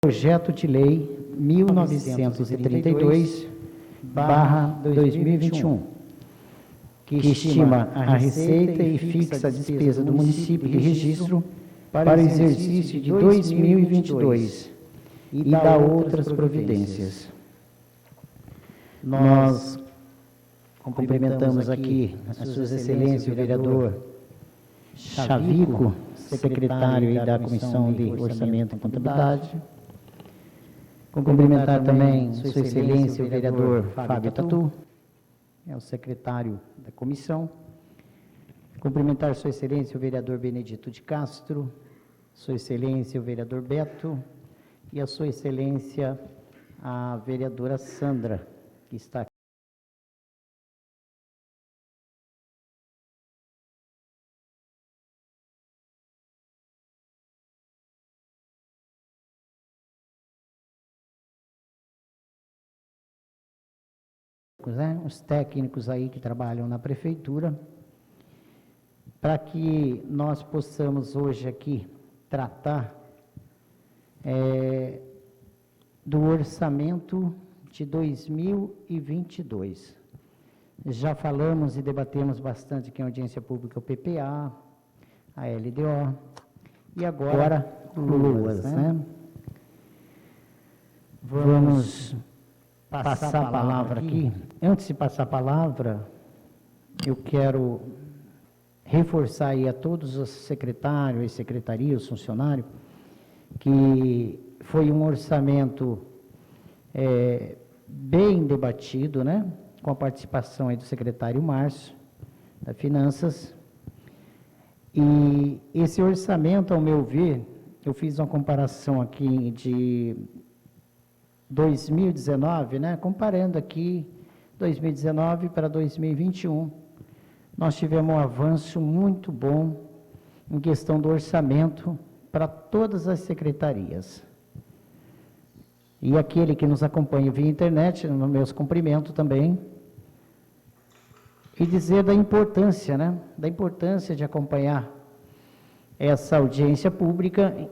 Projeto de Lei 1932/2021, que estima a receita e fixa a despesa do município de registro para o exercício de 2022 e dá outras providências. Nós cumprimentamos aqui a Sua Excelência, o vereador Chavico, secretário aí da Comissão de Orçamento e Contabilidade. Cumprimentar também Sua Excelência, o vereador Fábio Tatu, é o secretário da comissão. Cumprimentar Sua Excelência, o vereador Benedito de Castro, Sua Excelência, o vereador Beto, e a Sua Excelência, a vereadora Sandra, que está aqui. Os técnicos aí que trabalham na prefeitura, para que nós possamos hoje aqui tratar do orçamento de 2022. Já falamos e debatemos bastante aqui em audiência pública o PPA, a LDO e agora o LOAS, né? Vamos passar a palavra aqui. Antes de passar a palavra, eu quero reforçar aí a todos os secretários e secretarias, funcionários, que foi um orçamento bem debatido, né? Com a participação aí do secretário Márcio, da Finanças. E esse orçamento, ao meu ver, eu fiz uma comparação aqui de 2019, né? Comparando aqui 2019 para 2021, nós tivemos um avanço muito bom em questão do orçamento para todas as secretarias. E aquele que nos acompanha via internet, no meus cumprimentos também, e dizer da importância, né? Da importância de acompanhar essa audiência pública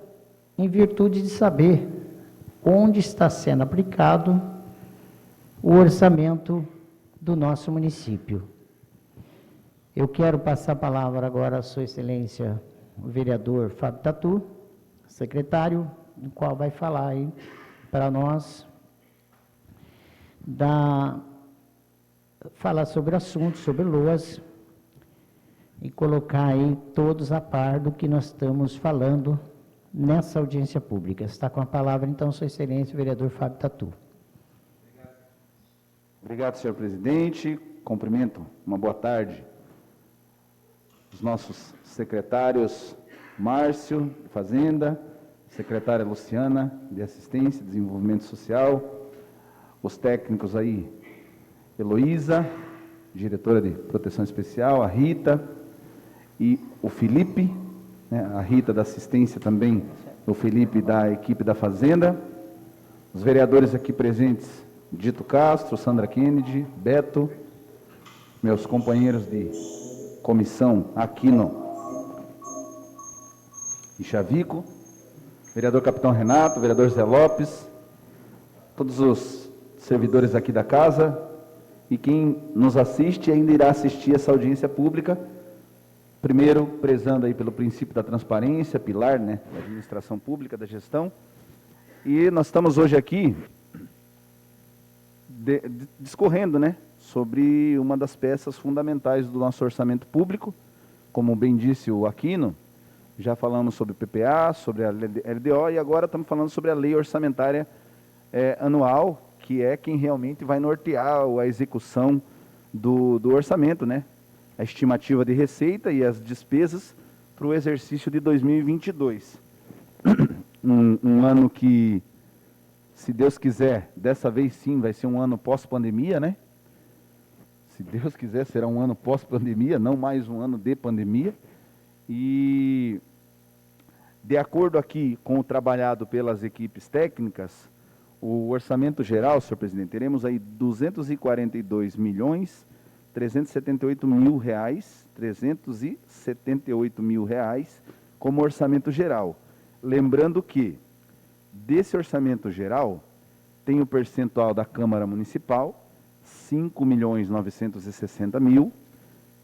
em virtude de saber onde está sendo aplicado o orçamento do nosso município. Eu quero passar a palavra agora à Sua Excelência, o vereador Fábio Tatu, secretário, o qual vai falar aí para nós, falar sobre o assunto, sobre LOAS, e colocar aí todos a par do que nós estamos falando nessa audiência pública. Está com a palavra, então, Sua Excelência, o vereador Fábio Tatu. Obrigado, senhor presidente. Cumprimento, uma boa tarde, os nossos secretários Márcio, de Fazenda, secretária Luciana, de Assistência e Desenvolvimento Social, os técnicos aí, Heloísa, diretora de Proteção Especial, a Rita e o Felipe, né, a Rita da Assistência também, o Felipe da equipe da Fazenda, os vereadores aqui presentes, Dito Castro, Sandra Kennedy, Beto, meus companheiros de comissão Aquino e Chavico, vereador Capitão Renato, vereador Zé Lopes, todos os servidores aqui da casa e quem nos assiste e ainda irá assistir essa audiência pública, primeiro prezando aí pelo princípio da transparência, pilar, né, da administração pública, da gestão, e nós estamos hoje aqui discorrendo, né, sobre uma das peças fundamentais do nosso orçamento público, como bem disse o Aquino, já falamos sobre o PPA, sobre a LDO e agora estamos falando sobre a lei orçamentária anual, que é quem realmente vai nortear a execução do orçamento, né, a estimativa de receita e as despesas para o exercício de 2022. Um ano que, se Deus quiser, dessa vez sim, vai ser um ano pós-pandemia, né? Se Deus quiser, será um ano pós-pandemia, não mais um ano de pandemia. E, de acordo aqui com o trabalhado pelas equipes técnicas, o orçamento geral, senhor presidente, teremos aí 242 milhões 378 mil reais, 378 mil reais como orçamento geral. Lembrando que desse orçamento geral, tem o percentual da Câmara Municipal, 5.960.000,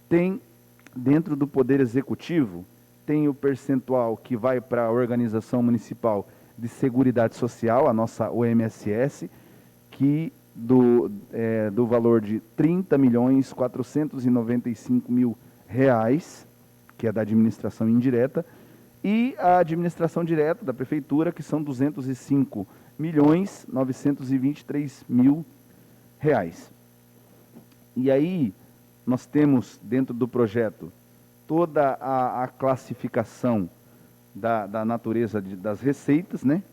tem, dentro do Poder Executivo, tem o percentual que vai para a Organização Municipal de Seguridade Social, a nossa OMSS, que do valor de R$ 30.495.000, que é da administração indireta, e a administração direta da Prefeitura, que são R$ 205.923.000. E aí, nós temos dentro do projeto toda a classificação da natureza das receitas, né?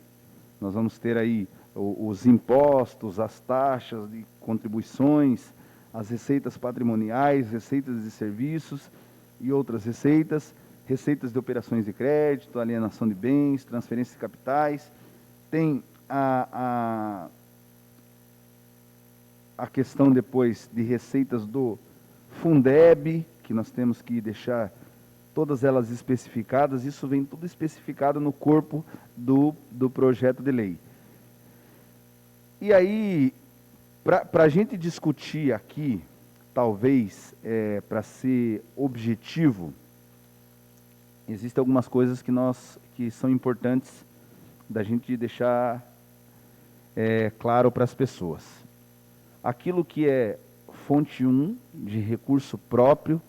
Nós vamos ter aí os impostos, as taxas de contribuições, as receitas patrimoniais, receitas de serviços e outras receitas, receitas de operações de crédito, alienação de bens, transferências de capitais. Tem a questão depois de receitas do Fundeb, que nós temos que deixar todas elas especificadas. Isso vem tudo especificado no corpo do projeto de lei. E aí, para a gente discutir aqui, talvez, para ser objetivo, existem algumas coisas que são importantes da gente deixar claro para as pessoas. Aquilo que é fonte 1 de recurso próprio,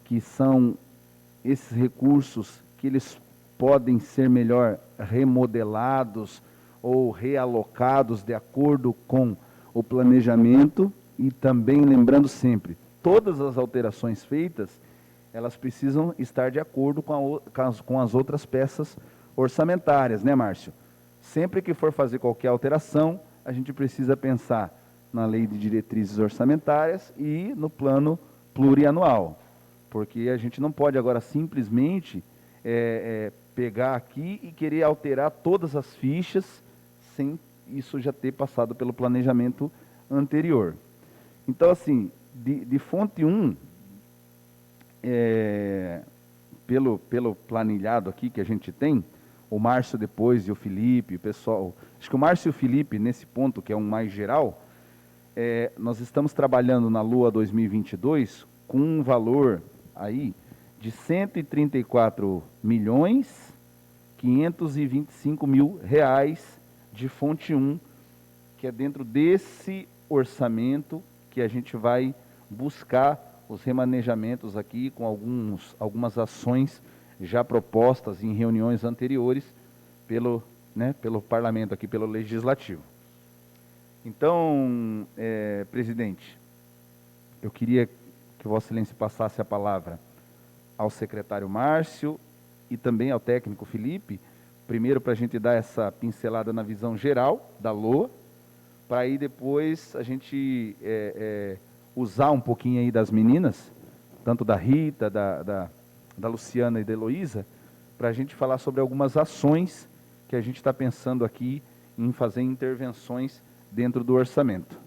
que são esses recursos que eles podem ser melhor remodelados ou realocados de acordo com o planejamento, e também lembrando sempre, todas as alterações feitas, elas precisam estar de acordo com as outras peças orçamentárias, né, Márcio? Sempre que for fazer qualquer alteração, a gente precisa pensar na lei de diretrizes orçamentárias e no plano plurianual, porque a gente não pode agora simplesmente pegar aqui e querer alterar todas as fichas sem isso já ter passado pelo planejamento anterior. Então, assim, de fonte 1, pelo planilhado aqui que a gente tem, o Márcio depois e o Felipe, o pessoal, acho que o Márcio e o Felipe, nesse ponto que é um mais geral, nós estamos trabalhando na Lua 2022 com um valor aí de R$ 134.525.000 de fonte 1, que é dentro desse orçamento que a gente vai buscar os remanejamentos aqui com algumas ações já propostas em reuniões anteriores pelo parlamento aqui, pelo legislativo. Então, presidente, eu queria que Vossa Excelência passasse a palavra ao secretário Márcio e também ao técnico Felipe, primeiro para a gente dar essa pincelada na visão geral da LOA, para aí depois a gente usar um pouquinho aí das meninas, tanto da Rita, da Luciana e da Heloísa, para a gente falar sobre algumas ações que a gente está pensando aqui em fazer intervenções dentro do orçamento.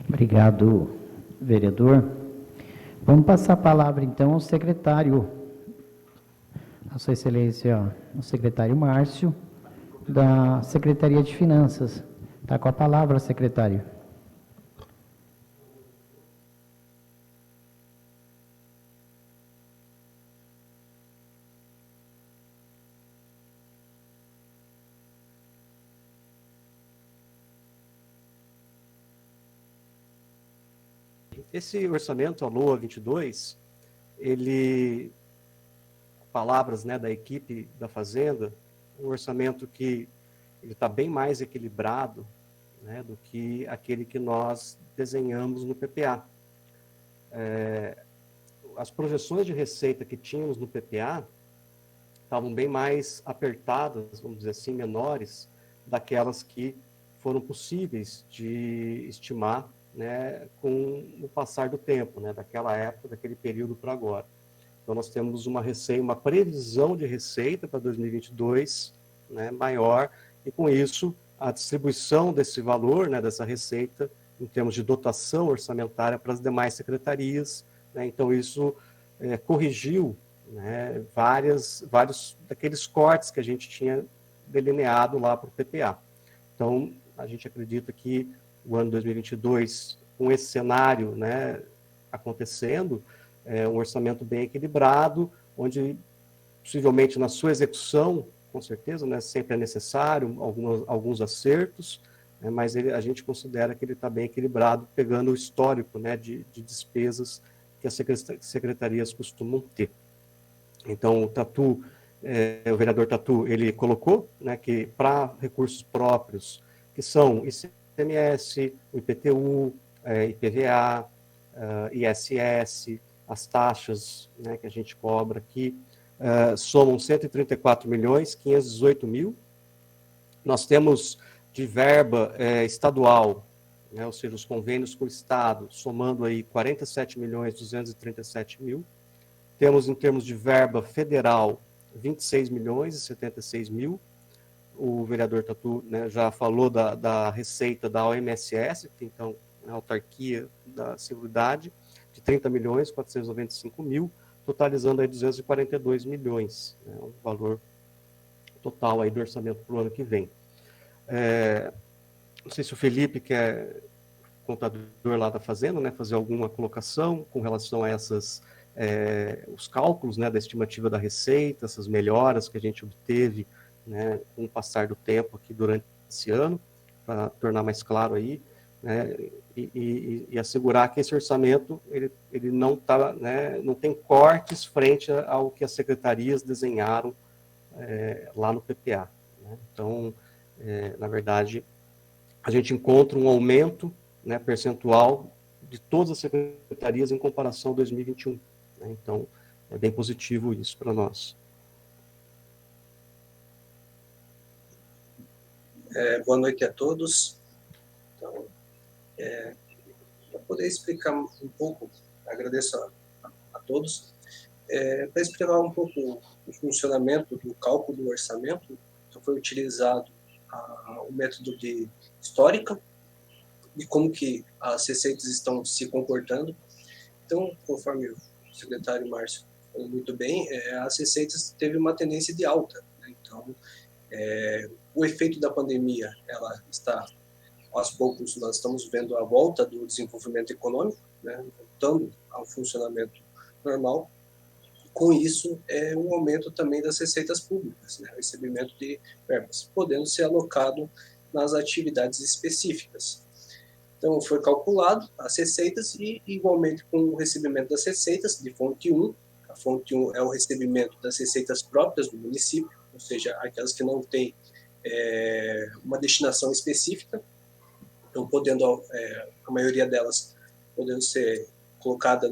Obrigado, vereador. Vamos passar a palavra, então, ao secretário, a Sua Excelência, o secretário Márcio, da Secretaria de Finanças. Está com a palavra, secretário. Esse orçamento, a LOA 22, ele, palavras da equipe da Fazenda, um orçamento que ele está bem mais equilibrado do que aquele que nós desenhamos no PPA. As projeções de receita que tínhamos no PPA estavam bem mais apertadas, vamos dizer assim, menores, daquelas que foram possíveis de estimar com o passar do tempo, daquela época, daquele período para agora. Então, nós temos uma previsão de receita para 2022 maior, e com isso, a distribuição desse valor, dessa receita, em termos de dotação orçamentária para as demais secretarias. Então, isso corrigiu vários daqueles cortes que a gente tinha delineado lá para o PPA. Então, a gente acredita que o ano 2022, com esse cenário, né, acontecendo, é um orçamento bem equilibrado, onde possivelmente na sua execução, com certeza, né, sempre é necessário alguns acertos, né, mas a gente considera que ele está bem equilibrado, pegando o histórico, né, de despesas que as secretarias costumam ter. Então, o vereador Tatu, ele colocou, né, que para recursos próprios, que são ICMS, o IPTU, IPVA, ISS, as taxas, né, que a gente cobra aqui, somam 134.518.000. Nós temos de verba estadual, né, ou seja, os convênios com o Estado, somando aí 47.237.000. Temos, em termos de verba federal, 26.076.000. O vereador Tatu, né, já falou da receita da OMSS, que então a autarquia da Seguridade, de 30.495.000, totalizando aí 242 milhões, né, um valor total aí do orçamento para o ano que vem. Não sei se o Felipe, que é contador lá da Fazenda, né, fazer alguma colocação com relação a os cálculos, né, da estimativa da receita, essas melhoras que a gente obteve, né, com o passar do tempo aqui durante esse ano, para tornar mais claro aí, né, e assegurar que esse orçamento ele não tá, né, não tem cortes frente ao que as secretarias desenharam lá no PPA, né? Então, na verdade, a gente encontra um aumento, né, percentual de todas as secretarias em comparação a 2021. Né? Então, é bem positivo isso para nós. Boa noite a todos. Então, para poder explicar um pouco, agradeço a todos, para explicar um pouco o funcionamento do cálculo do orçamento. Então, foi utilizado o método de histórica e como que as receitas estão se comportando. Então, conforme o secretário Márcio falou muito bem, as receitas teve uma tendência de alta, né? Então, o efeito da pandemia, ela está, aos poucos, nós estamos vendo a volta do desenvolvimento econômico, né, voltando ao funcionamento normal. Com isso, um aumento também das receitas públicas, né, recebimento de verbas, podendo ser alocado nas atividades específicas. Então, foi calculado as receitas e, igualmente, com o recebimento das receitas de fonte 1, a fonte 1 é o recebimento das receitas próprias do município, ou seja, aquelas que não têm uma destinação específica, então podendo a maioria delas podendo ser colocada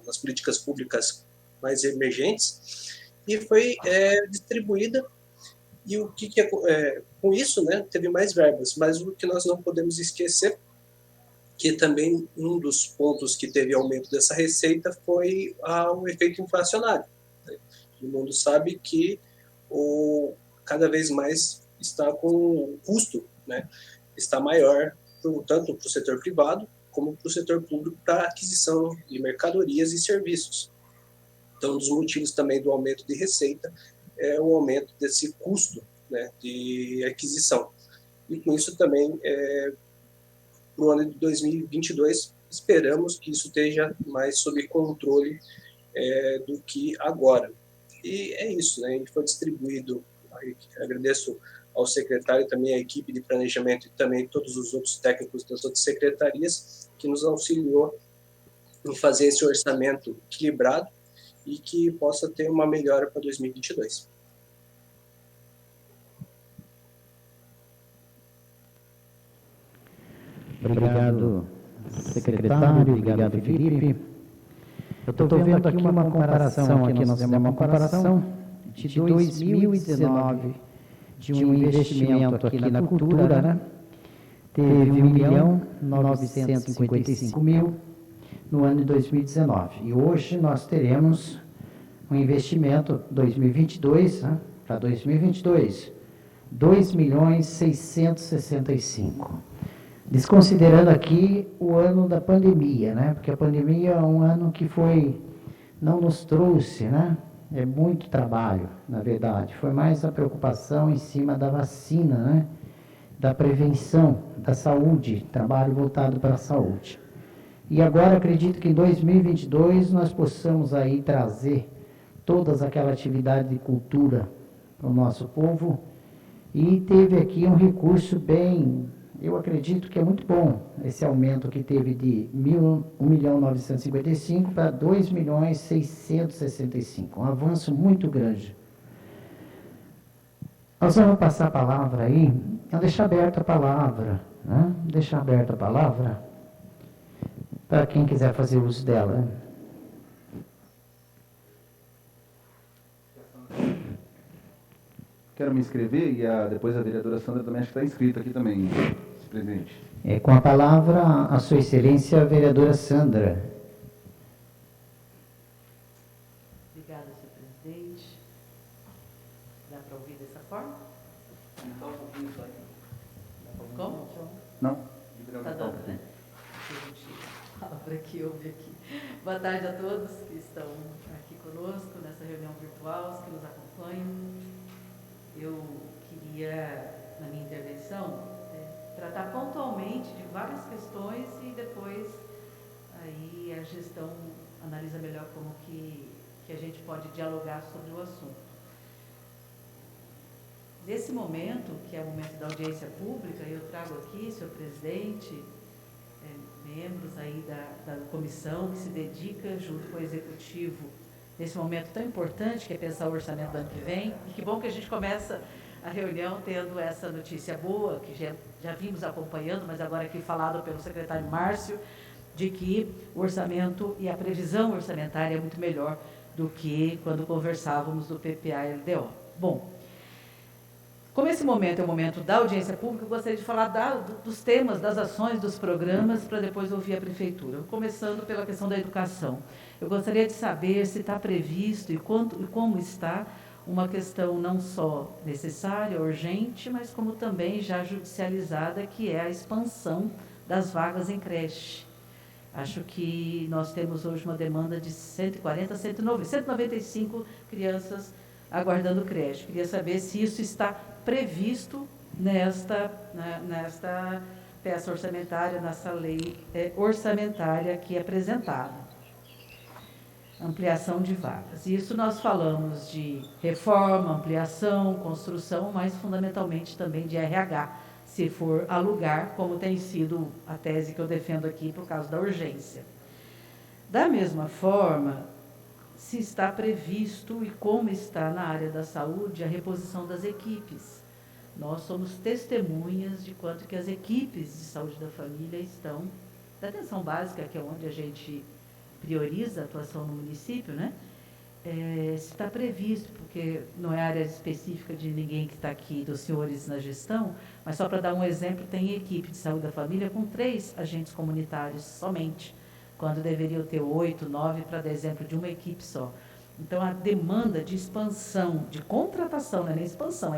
nas políticas públicas mais emergentes, e foi distribuída, e o que com isso, né, teve mais verbas, mas o que nós não podemos esquecer, que também um dos pontos que teve aumento dessa receita foi o efeito inflacionário. Né? Todo mundo sabe que cada vez mais está com o custo, né, está maior, tanto para o setor privado como para o setor público, para a aquisição de mercadorias e serviços. Então, um dos motivos também do aumento de receita é o aumento desse custo, né, de aquisição. E com isso também, para o ano de 2022, esperamos que isso esteja mais sob controle do que agora. E é isso, né? Ele foi distribuído, agradeço ao secretário e também à equipe de planejamento e também todos os outros técnicos das outras secretarias que nos auxiliou em fazer esse orçamento equilibrado e que possa ter uma melhora para 2022. Obrigado, secretário. Obrigado, Felipe. Eu estou vendo aqui uma comparação, aqui nós temos uma comparação de 2019, de um investimento aqui na cultura, né? Teve 1.955.000 no ano de 2019. E hoje nós teremos um investimento 2022, né, para 2022, 2.665.000. Desconsiderando aqui o ano da pandemia, né? Porque a pandemia é um ano que não nos trouxe, né, é muito trabalho, na verdade. Foi mais a preocupação em cima da vacina, né? Da prevenção, da saúde, trabalho voltado para a saúde. E agora acredito que em 2022 nós possamos aí trazer todas aquelas atividades de cultura para o nosso povo. E teve aqui um recurso bem, eu acredito que é muito bom, esse aumento que teve de 1.955 para 2.665, um avanço muito grande. Nós vamos passar a palavra aí, deixar aberta a palavra, né? Deixar aberta a palavra para quem quiser fazer uso dela. Quero me inscrever e depois a vereadora Sandra também acho que está inscrita aqui também, presidente. Com a palavra, a sua excelência, a vereadora Sandra. Obrigada, senhor presidente. Dá para ouvir dessa forma? Como? Não? Está dando, né? A gente fala para que ouve aqui. Boa tarde a todos que estão aqui conosco nessa reunião virtual, os que nos acompanham. Eu queria, na minha intervenção, tratar pontualmente de várias questões e depois aí a gestão analisa melhor como que a gente pode dialogar sobre o assunto. Nesse momento, que é o momento da audiência pública, eu trago aqui, senhor presidente, membros aí da comissão que se dedica junto com o executivo nesse momento tão importante que é pensar o orçamento do ano que vem. E que bom que a gente começa a reunião tendo essa notícia boa, que já vimos acompanhando, mas agora aqui falado pelo secretário Márcio, de que o orçamento e a previsão orçamentária é muito melhor do que quando conversávamos do PPA-LDO. Bom, como esse momento é o momento da audiência pública, eu gostaria de falar dos temas, das ações, dos programas, para depois ouvir a Prefeitura. Começando pela questão da educação. Eu gostaria de saber se está previsto e como está uma questão não só necessária, urgente, mas como também já judicializada, que é a expansão das vagas em creche. Acho que nós temos hoje uma demanda de 195 crianças aguardando creche. Queria saber se isso está previsto nesta peça orçamentária, nessa lei orçamentária aqui apresentada. Ampliação de vagas. Isso nós falamos de reforma, ampliação, construção, mas fundamentalmente também de RH, se for alugar, como tem sido a tese que eu defendo aqui por causa da urgência. Da mesma forma, se está previsto e como está na área da saúde a reposição das equipes. Nós somos testemunhas de quanto que as equipes de saúde da família estão, da atenção básica, que é onde a gente prioriza a atuação no município, né? Se está previsto, porque não é área específica de ninguém que está aqui, dos senhores na gestão, mas só para dar um exemplo, tem equipe de saúde da família com 3 agentes comunitários somente, quando deveriam ter 8, 9, para dar exemplo de uma equipe só. Então, a demanda de expansão, de contratação, não é nem expansão,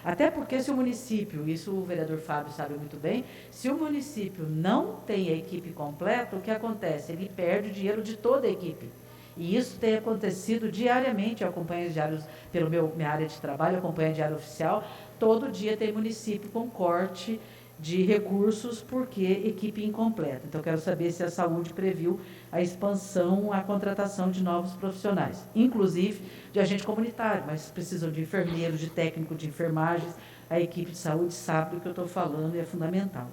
até porque se o município, isso o vereador Fábio sabe muito bem, se o município não tem a equipe completa, o que acontece? Ele perde o dinheiro de toda a equipe. E isso tem acontecido diariamente, eu acompanho diários, pela minha área de trabalho, eu acompanho diário oficial, todo dia tem município com corte de recursos porque equipe incompleta. Então, quero saber se a saúde previu a expansão, a contratação de novos profissionais, inclusive de agente comunitário, mas precisam de enfermeiro, de técnico de enfermagem, a equipe de saúde sabe do que eu estou falando e é fundamental.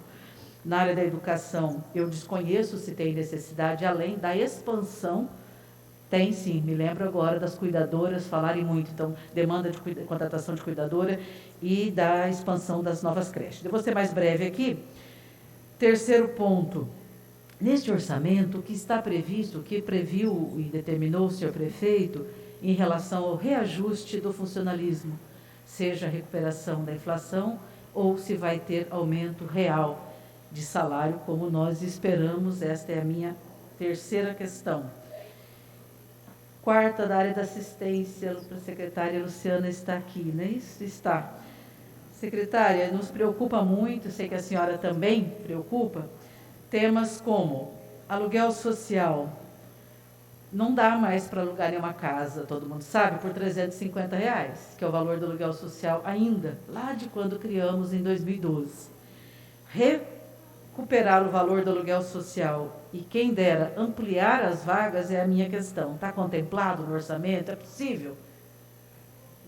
Na área da educação, eu desconheço se tem necessidade, além da expansão. Tem sim, me lembro agora das cuidadoras falarem muito, então, demanda de contratação de cuidadora e da expansão das novas creches. Eu vou ser mais breve aqui. Terceiro ponto, neste orçamento, o que está previsto, o que previu e determinou o senhor prefeito em relação ao reajuste do funcionalismo, seja a recuperação da inflação ou se vai ter aumento real de salário, como nós esperamos, esta é a minha terceira questão. Quarta, da área da assistência, a secretária Luciana está aqui, não é isso? Está. Secretária, nos preocupa muito, sei que a senhora também preocupa, temas como aluguel social, não dá mais para alugar nenhuma casa, todo mundo sabe, por R$350, que é o valor do aluguel social ainda, lá de quando criamos em 2012. Recuperar o valor do aluguel social e, quem dera, ampliar as vagas é a minha questão. Está contemplado no orçamento? É possível?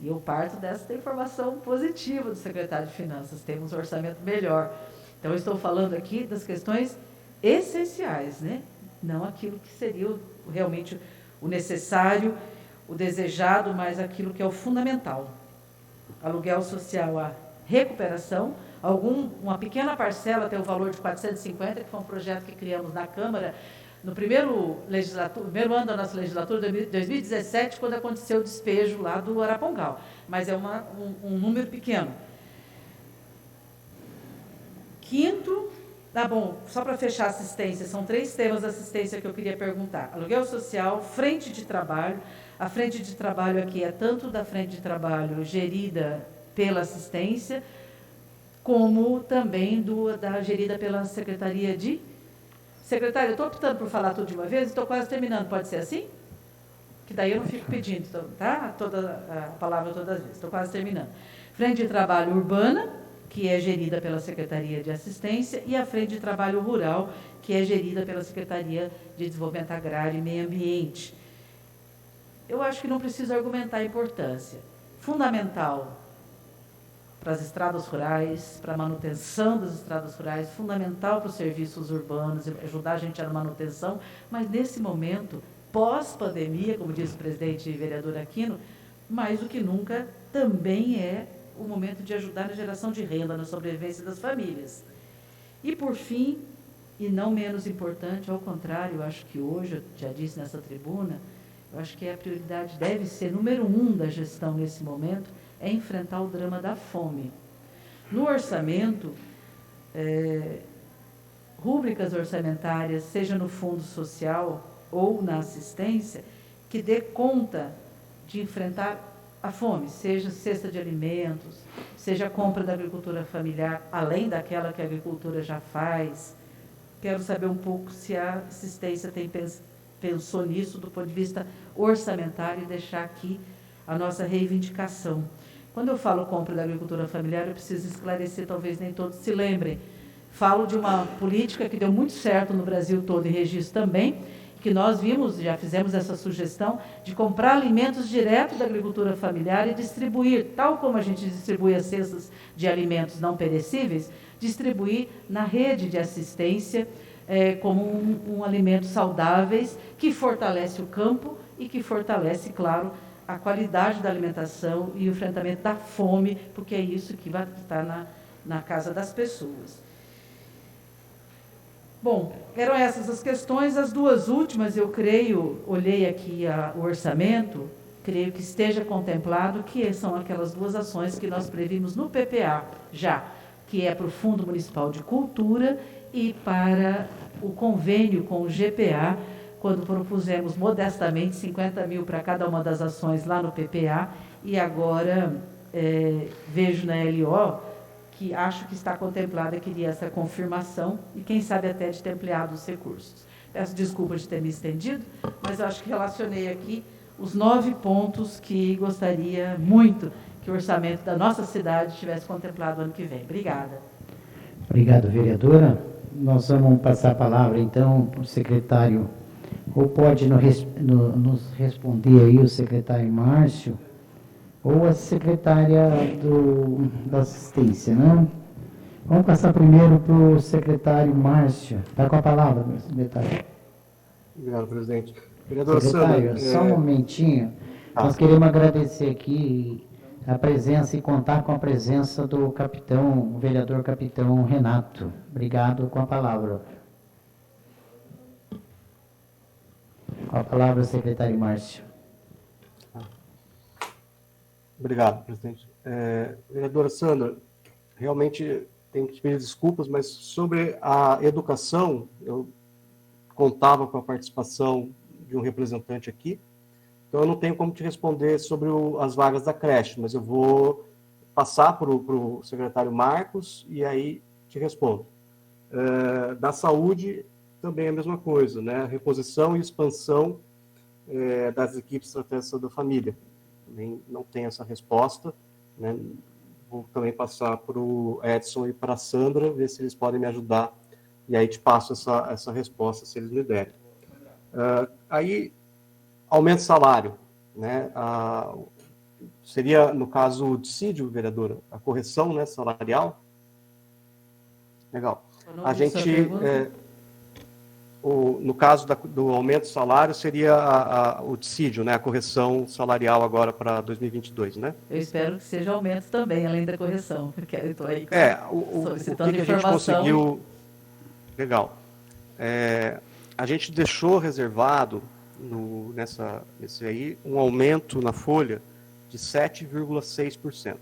E eu parto dessa informação positiva do secretário de Finanças, temos um orçamento melhor. Então, eu estou falando aqui das questões essenciais, né? Não aquilo que seria realmente o necessário, o desejado, mas aquilo que é o fundamental. Aluguel social, a recuperação, uma pequena parcela tem o valor de 450, que foi um projeto que criamos na Câmara no primeiro ano da nossa legislatura, 2017, quando aconteceu o despejo lá do Arapongal. Mas é um número pequeno. Quinto, só para fechar a assistência, são 3 temas da assistência que eu queria perguntar. Aluguel social, frente de trabalho. A frente de trabalho aqui é tanto da frente de trabalho gerida pela assistência, como também da gerida pela Secretaria de... Secretário, eu estou optando por falar tudo de uma vez, estou quase terminando, pode ser assim? Que daí eu não fico pedindo, tá? Toda a palavra todas as vezes, estou quase terminando. Frente de trabalho urbana, que é gerida pela Secretaria de Assistência, e a Frente de Trabalho Rural, que é gerida pela Secretaria de Desenvolvimento Agrário e Meio Ambiente. Eu acho que não preciso argumentar a importância. Fundamental para as estradas rurais, para a manutenção das estradas rurais, fundamental para os serviços urbanos, ajudar a gente na manutenção, mas nesse momento, pós-pandemia, como disse o presidente e vereador Aquino, mais do que nunca, também é o momento de ajudar na geração de renda, na sobrevivência das famílias. E, por fim, e não menos importante, ao contrário, eu acho que hoje, eu já disse nessa tribuna, eu acho que a prioridade deve ser, número 1 da gestão nesse momento, é enfrentar o drama da fome. No orçamento, rúbricas orçamentárias, seja no fundo social ou na assistência, que dê conta de enfrentar a fome, seja cesta de alimentos, seja a compra da agricultura familiar, além daquela que a agricultura já faz. Quero saber um pouco se a assistência pensou nisso do ponto de vista orçamentário e deixar aqui a nossa reivindicação. Quando eu falo compra da agricultura familiar, eu preciso esclarecer, talvez nem todos se lembrem. Falo de uma política que deu muito certo no Brasil todo e registro também, que nós vimos, já fizemos essa sugestão, de comprar alimentos direto da agricultura familiar e distribuir, tal como a gente distribui as cestas de alimentos não perecíveis, distribuir na rede de assistência como um alimento saudáveis, que fortalece o campo e que fortalece, claro, a qualidade da alimentação e o enfrentamento da fome, porque é isso que vai estar na casa das pessoas. Bom, eram essas as questões. As 2 últimas, eu creio, olhei aqui o orçamento, creio que esteja contemplado, que são aquelas 2 ações que nós previmos no PPA já, que é para o Fundo Municipal de Cultura e para o convênio com o GPA, quando propusemos modestamente 50 mil para cada uma das ações lá no PPA, e agora vejo na LO que acho que está contemplada, queria essa confirmação, e quem sabe até de ter ampliado os recursos. Peço desculpas de ter me estendido, mas eu acho que relacionei aqui os 9 pontos que gostaria muito que o orçamento da nossa cidade tivesse contemplado ano que vem. Obrigada. Obrigado, vereadora. Nós vamos passar a palavra, então, para o secretário, ou pode nos responder aí o secretário Márcio, ou a secretária da assistência, né? Vamos passar primeiro para o secretário Márcio. Está com a palavra, meu secretário. Obrigado, presidente. Vereadora Secretário, Sandra, só um momentinho. Nós queremos agradecer aqui a presença e contar com a presença do o vereador capitão Renato. Obrigado, com a palavra. Com a palavra, secretário Márcio. Obrigado, presidente. Vereadora Sandra, realmente tenho que te pedir desculpas, mas sobre a educação, eu contava com a participação de um representante aqui, então eu não tenho como te responder sobre as vagas da creche, mas eu vou passar para o secretário Marcos e aí te respondo. Da saúde, também é a mesma coisa, né? Reposição e expansão das equipes de estratégia da família. Também não tem essa resposta, né? Vou também passar para o Edson e para a Sandra, ver se eles podem me ajudar, e aí te passo essa resposta, se eles me derem. Aí, aumento de salário, né? Seria, no caso, o dissídio, vereadora, a correção, né, salarial. Legal. A gente, no caso do aumento do salário, seria o dissídio, né, a correção salarial agora para 2022, né? Eu espero que seja aumento também, além da correção. Porque eu estou aí solicitando o que a gente conseguiu... Legal. A gente deixou reservado, nesse aí, um aumento na folha de 7,6%.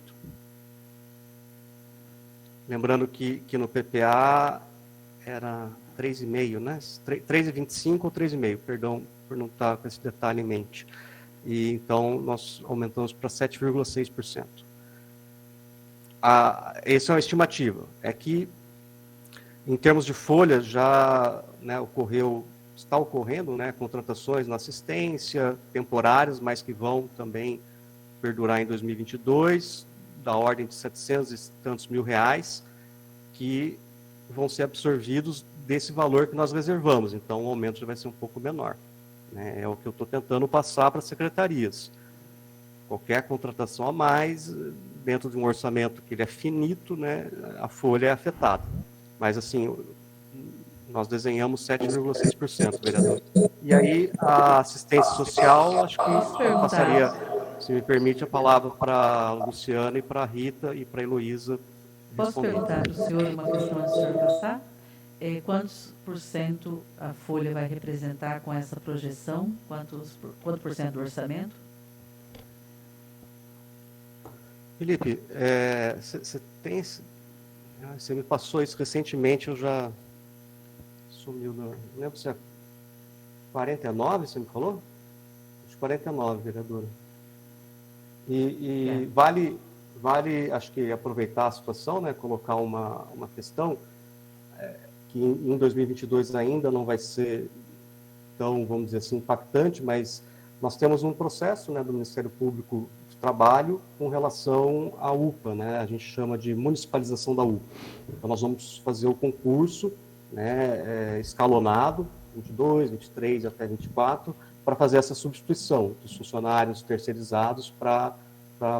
Lembrando que no PPA era 3,5%, né? 3,25% ou 3,5%, perdão por não estar com esse detalhe em mente. E então nós aumentamos para 7,6%. Essa é uma estimativa. É que, em termos de folha, já, né, está ocorrendo, né, contratações na assistência, temporárias, mas que vão também perdurar em 2022, da ordem de 700 e tantos mil reais, que vão ser absorvidos desse valor que nós reservamos. Então, o aumento já vai ser um pouco menor, né? É o que eu estou tentando passar para as secretarias. Qualquer contratação a mais, dentro de um orçamento que ele é finito, né, a folha é afetada. Mas, assim, nós desenhamos 7,6%, vereador. E aí, a assistência social, acho que eu passaria, se me permite, a palavra para a Luciana e para a Rita e para a Heloísa. Posso perguntar para o senhor uma questão antes do senhor passar? Quantos por cento a folha vai representar com essa projeção? Quanto por cento do orçamento? Felipe, você me passou isso recentemente, eu já sumiu, não lembro se é 49, você me falou? Acho que 49, vereadora. E vale, acho que aproveitar a situação, né, colocar uma questão que em 2022 ainda não vai ser tão, vamos dizer assim, impactante, mas nós temos um processo, né, do Ministério Público de Trabalho com relação à UPA, né, a gente chama de municipalização da UPA. Então nós vamos fazer o concurso, né, escalonado, 22, 23 até 24, para fazer essa substituição dos funcionários terceirizados para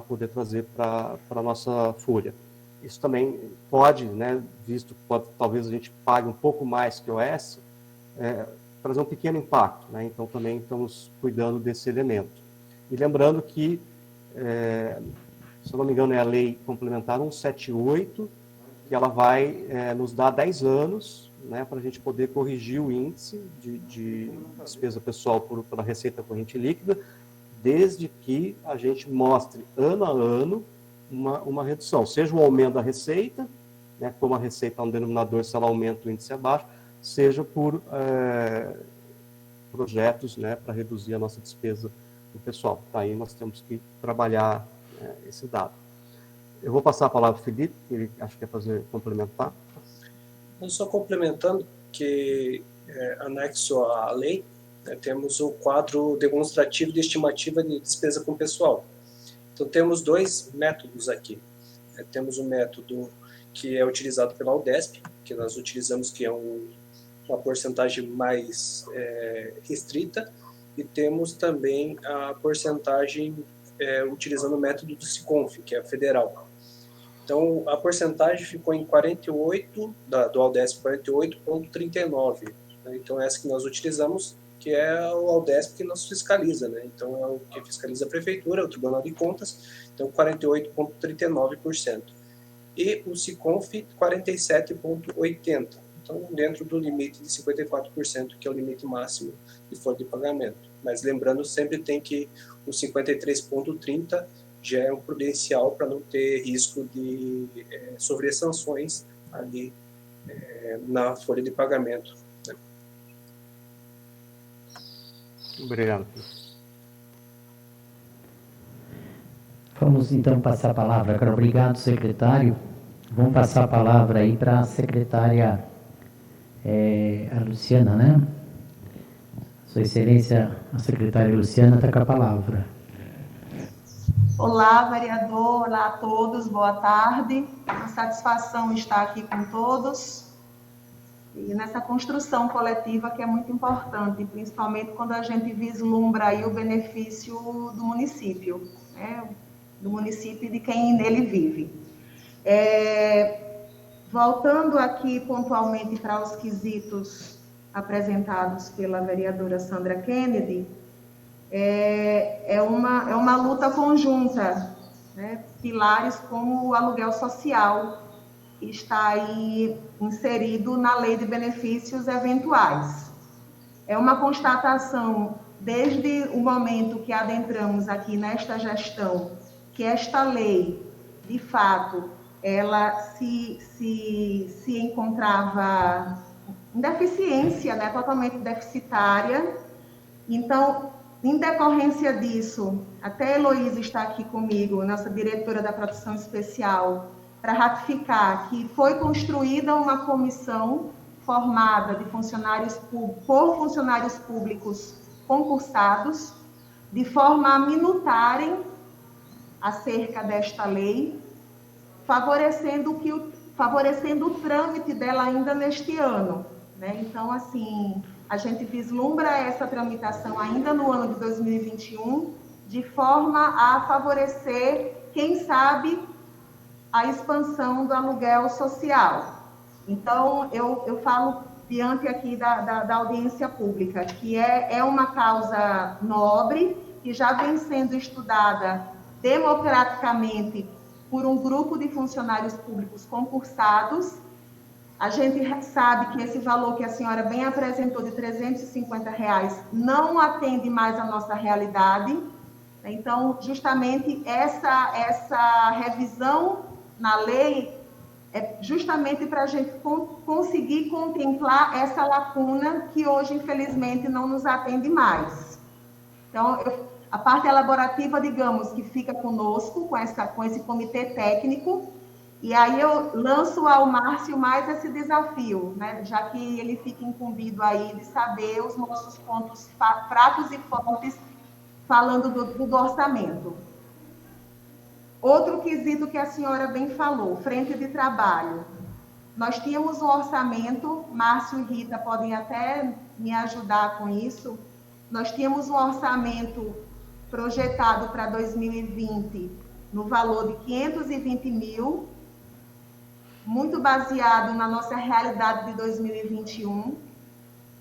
poder trazer para a nossa folha. Isso também pode, né, visto que talvez a gente pague um pouco mais que o OS, trazer um pequeno impacto, né? Então também estamos cuidando desse elemento. E lembrando que, se eu não me engano, é a Lei Complementar 178, que ela vai nos dar 10 anos, né, para a gente poder corrigir o índice de despesa pessoal pela receita corrente líquida, desde que a gente mostre ano a ano uma redução, seja o aumento da receita, né, como a receita é um denominador, se ela aumenta o índice abaixo, seja por projetos, né, para reduzir a nossa despesa do pessoal. Tá, aí nós temos que trabalhar esse dado. Eu vou passar a palavra para o Felipe, que ele acho que quer complementar. Só complementando que, anexo à lei, né, temos o quadro demonstrativo de estimativa de despesa com pessoal. Então, temos dois métodos aqui. Temos um método que é utilizado pela UDESP, que nós utilizamos, que é uma porcentagem mais restrita, e temos também a porcentagem utilizando o método do SICONF, que é federal. Então, a porcentagem ficou em 48, do Aldesp 48,39. Né? Então, essa que nós utilizamos, que é o Aldesp que nos fiscaliza, né? Então, é o que fiscaliza a Prefeitura, o Tribunal de Contas, então 48,39%. E o SICONF, 47,80%. Então, dentro do limite de 54%, que é o limite máximo de folha de pagamento. Mas lembrando, sempre tem que o 53,30% já é um prudencial para não ter risco de sobresanções ali na folha de pagamento. Né? Obrigado. Vamos então passar a palavra. Obrigado, secretário. Vamos passar a palavra aí para a secretária, a Luciana, né? Sua Excelência, a secretária Luciana está com a palavra. Olá, vereador, olá a todos, boa tarde. Uma satisfação estar aqui com todos e nessa construção coletiva que é muito importante, principalmente quando a gente vislumbra aí o benefício do município, né? Do município e de quem nele vive. Voltando aqui pontualmente para os quesitos apresentados pela vereadora Sandra Kennedy, é uma luta conjunta, né? Pilares como o aluguel social, que está aí inserido na lei de benefícios eventuais. É uma constatação, desde o momento que adentramos aqui nesta gestão, que esta lei, de fato, ela se encontrava em deficiência, né? Totalmente deficitária. Então, em decorrência disso, até a Heloísa está aqui comigo, nossa diretora da Proteção Especial, para ratificar que foi construída uma comissão formada de por funcionários públicos concursados, de forma a minutarem acerca desta lei, favorecendo o trâmite dela ainda neste ano, né? Então, assim, a gente vislumbra essa tramitação ainda no ano de 2021, de forma a favorecer, quem sabe, a expansão do aluguel social. Então, eu falo diante aqui da audiência pública, que é uma causa nobre, que já vem sendo estudada democraticamente por um grupo de funcionários públicos concursados. A gente sabe que esse valor que a senhora bem apresentou de R$350 não atende mais à nossa realidade. Então, justamente essa revisão na lei é justamente para a gente conseguir contemplar essa lacuna que hoje, infelizmente, não nos atende mais. Então, a parte elaborativa, digamos, que fica conosco, com esse comitê técnico, e aí eu lanço ao Márcio mais esse desafio, né? Já que ele fica incumbido aí de saber os nossos pontos fracos e fortes, falando do orçamento. Outro quesito que a senhora bem falou, frente de trabalho. Nós tínhamos um orçamento, Márcio e Rita podem até me ajudar com isso, nós tínhamos um orçamento projetado para 2020 no valor de 520 mil, muito baseado na nossa realidade de 2021.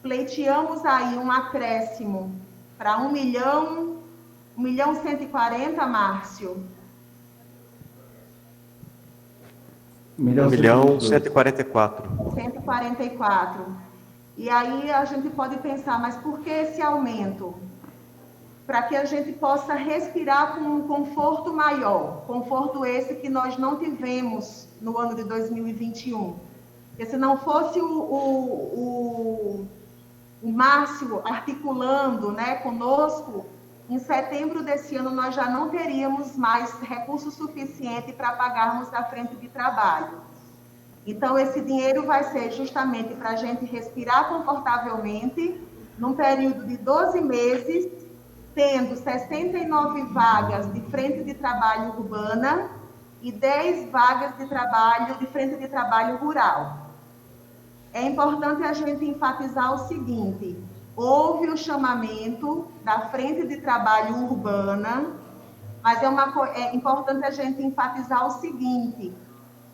Pleiteamos aí um acréscimo para 1.140.000, Márcio. 1.144.000. 144. E aí a gente pode pensar, mas por que esse aumento? Para que a gente possa respirar com um conforto maior, conforto esse que nós não tivemos no ano de 2021. Porque se não fosse o Márcio articulando, né, conosco, em setembro desse ano nós já não teríamos mais recurso suficiente para pagarmos a frente de trabalho. Então, esse dinheiro vai ser justamente para a gente respirar confortavelmente, num período de 12 meses, tendo 69 vagas de frente de trabalho urbana e 10 vagas de trabalho de frente de trabalho rural. É importante a gente enfatizar o seguinte: houve o chamamento da frente de trabalho urbana, mas é importante a gente enfatizar o seguinte: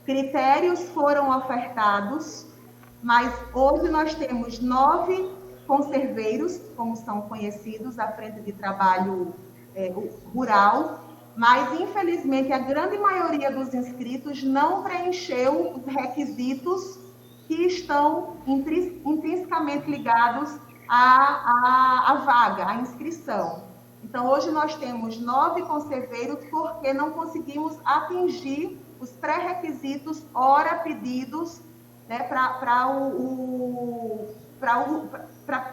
critérios foram ofertados, mas hoje nós temos 9 conserveiros, como são conhecidos, à frente de trabalho rural, mas, infelizmente, a grande maioria dos inscritos não preencheu os requisitos que estão intrinsecamente ligados à vaga, à inscrição. Então, hoje nós temos 9 conserveiros porque não conseguimos atingir os pré-requisitos ora pedidos, né, para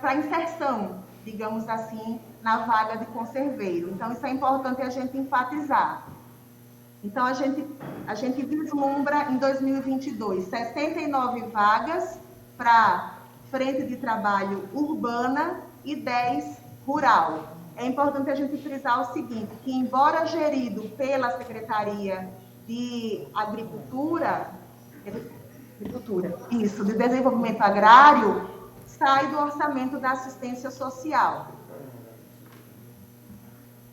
a inserção, digamos assim, na vaga de conserveiro. Então, isso é importante a gente enfatizar. Então, a gente vislumbra em 2022 69 vagas para frente de trabalho urbana e 10 rural. É importante a gente frisar o seguinte, que embora gerido pela Secretaria de Agricultura, isso, de Desenvolvimento Agrário, sai do orçamento da assistência social.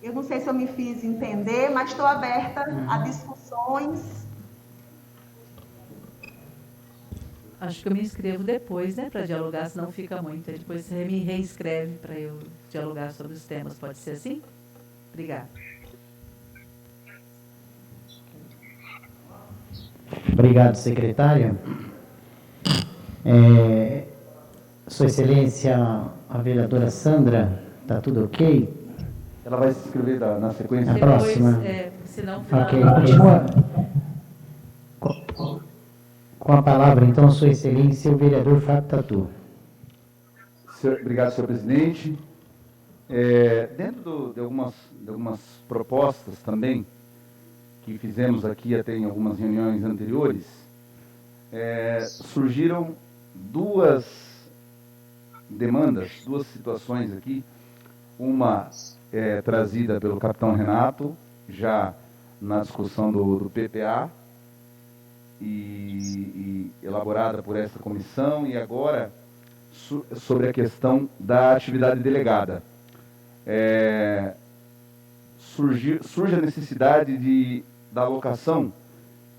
Eu não sei se eu me fiz entender, mas estou aberta a discussões. Acho que eu me inscrevo depois, né, para dialogar, senão fica muito. Aí depois você me reinscreve para eu dialogar sobre os temas. Pode ser assim? Obrigada. Obrigado, secretária. Sua Excelência, a vereadora Sandra, está tudo ok? Ela vai se inscrever na sequência. A próxima. Senão, Ok, continua. Com a palavra, então, Sua Excelência, o vereador Fábio Tatu. Obrigado, senhor presidente. Dentro de algumas propostas também, que fizemos aqui até em algumas reuniões anteriores, surgiram duas demandas, duas situações aqui. Uma trazida pelo capitão Renato, já na discussão do PPA, e elaborada por essa comissão, e agora sobre a questão da atividade delegada. Surge a necessidade da alocação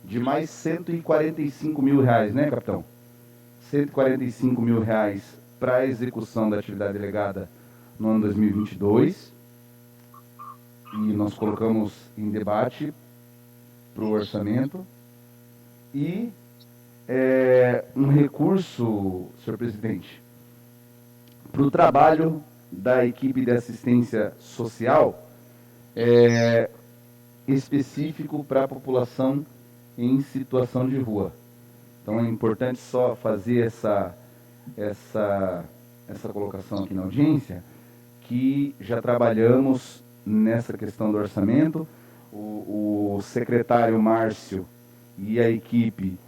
de mais 145 mil reais, né, capitão? 145 mil reais para a execução da atividade delegada no ano 2022, e nós colocamos em debate para o orçamento, e um recurso, senhor presidente, para o trabalho da equipe de assistência social, específico para a população em situação de rua. Então é importante só fazer essa colocação aqui na audiência, que já trabalhamos nessa questão do orçamento. O secretário Márcio e a equipe,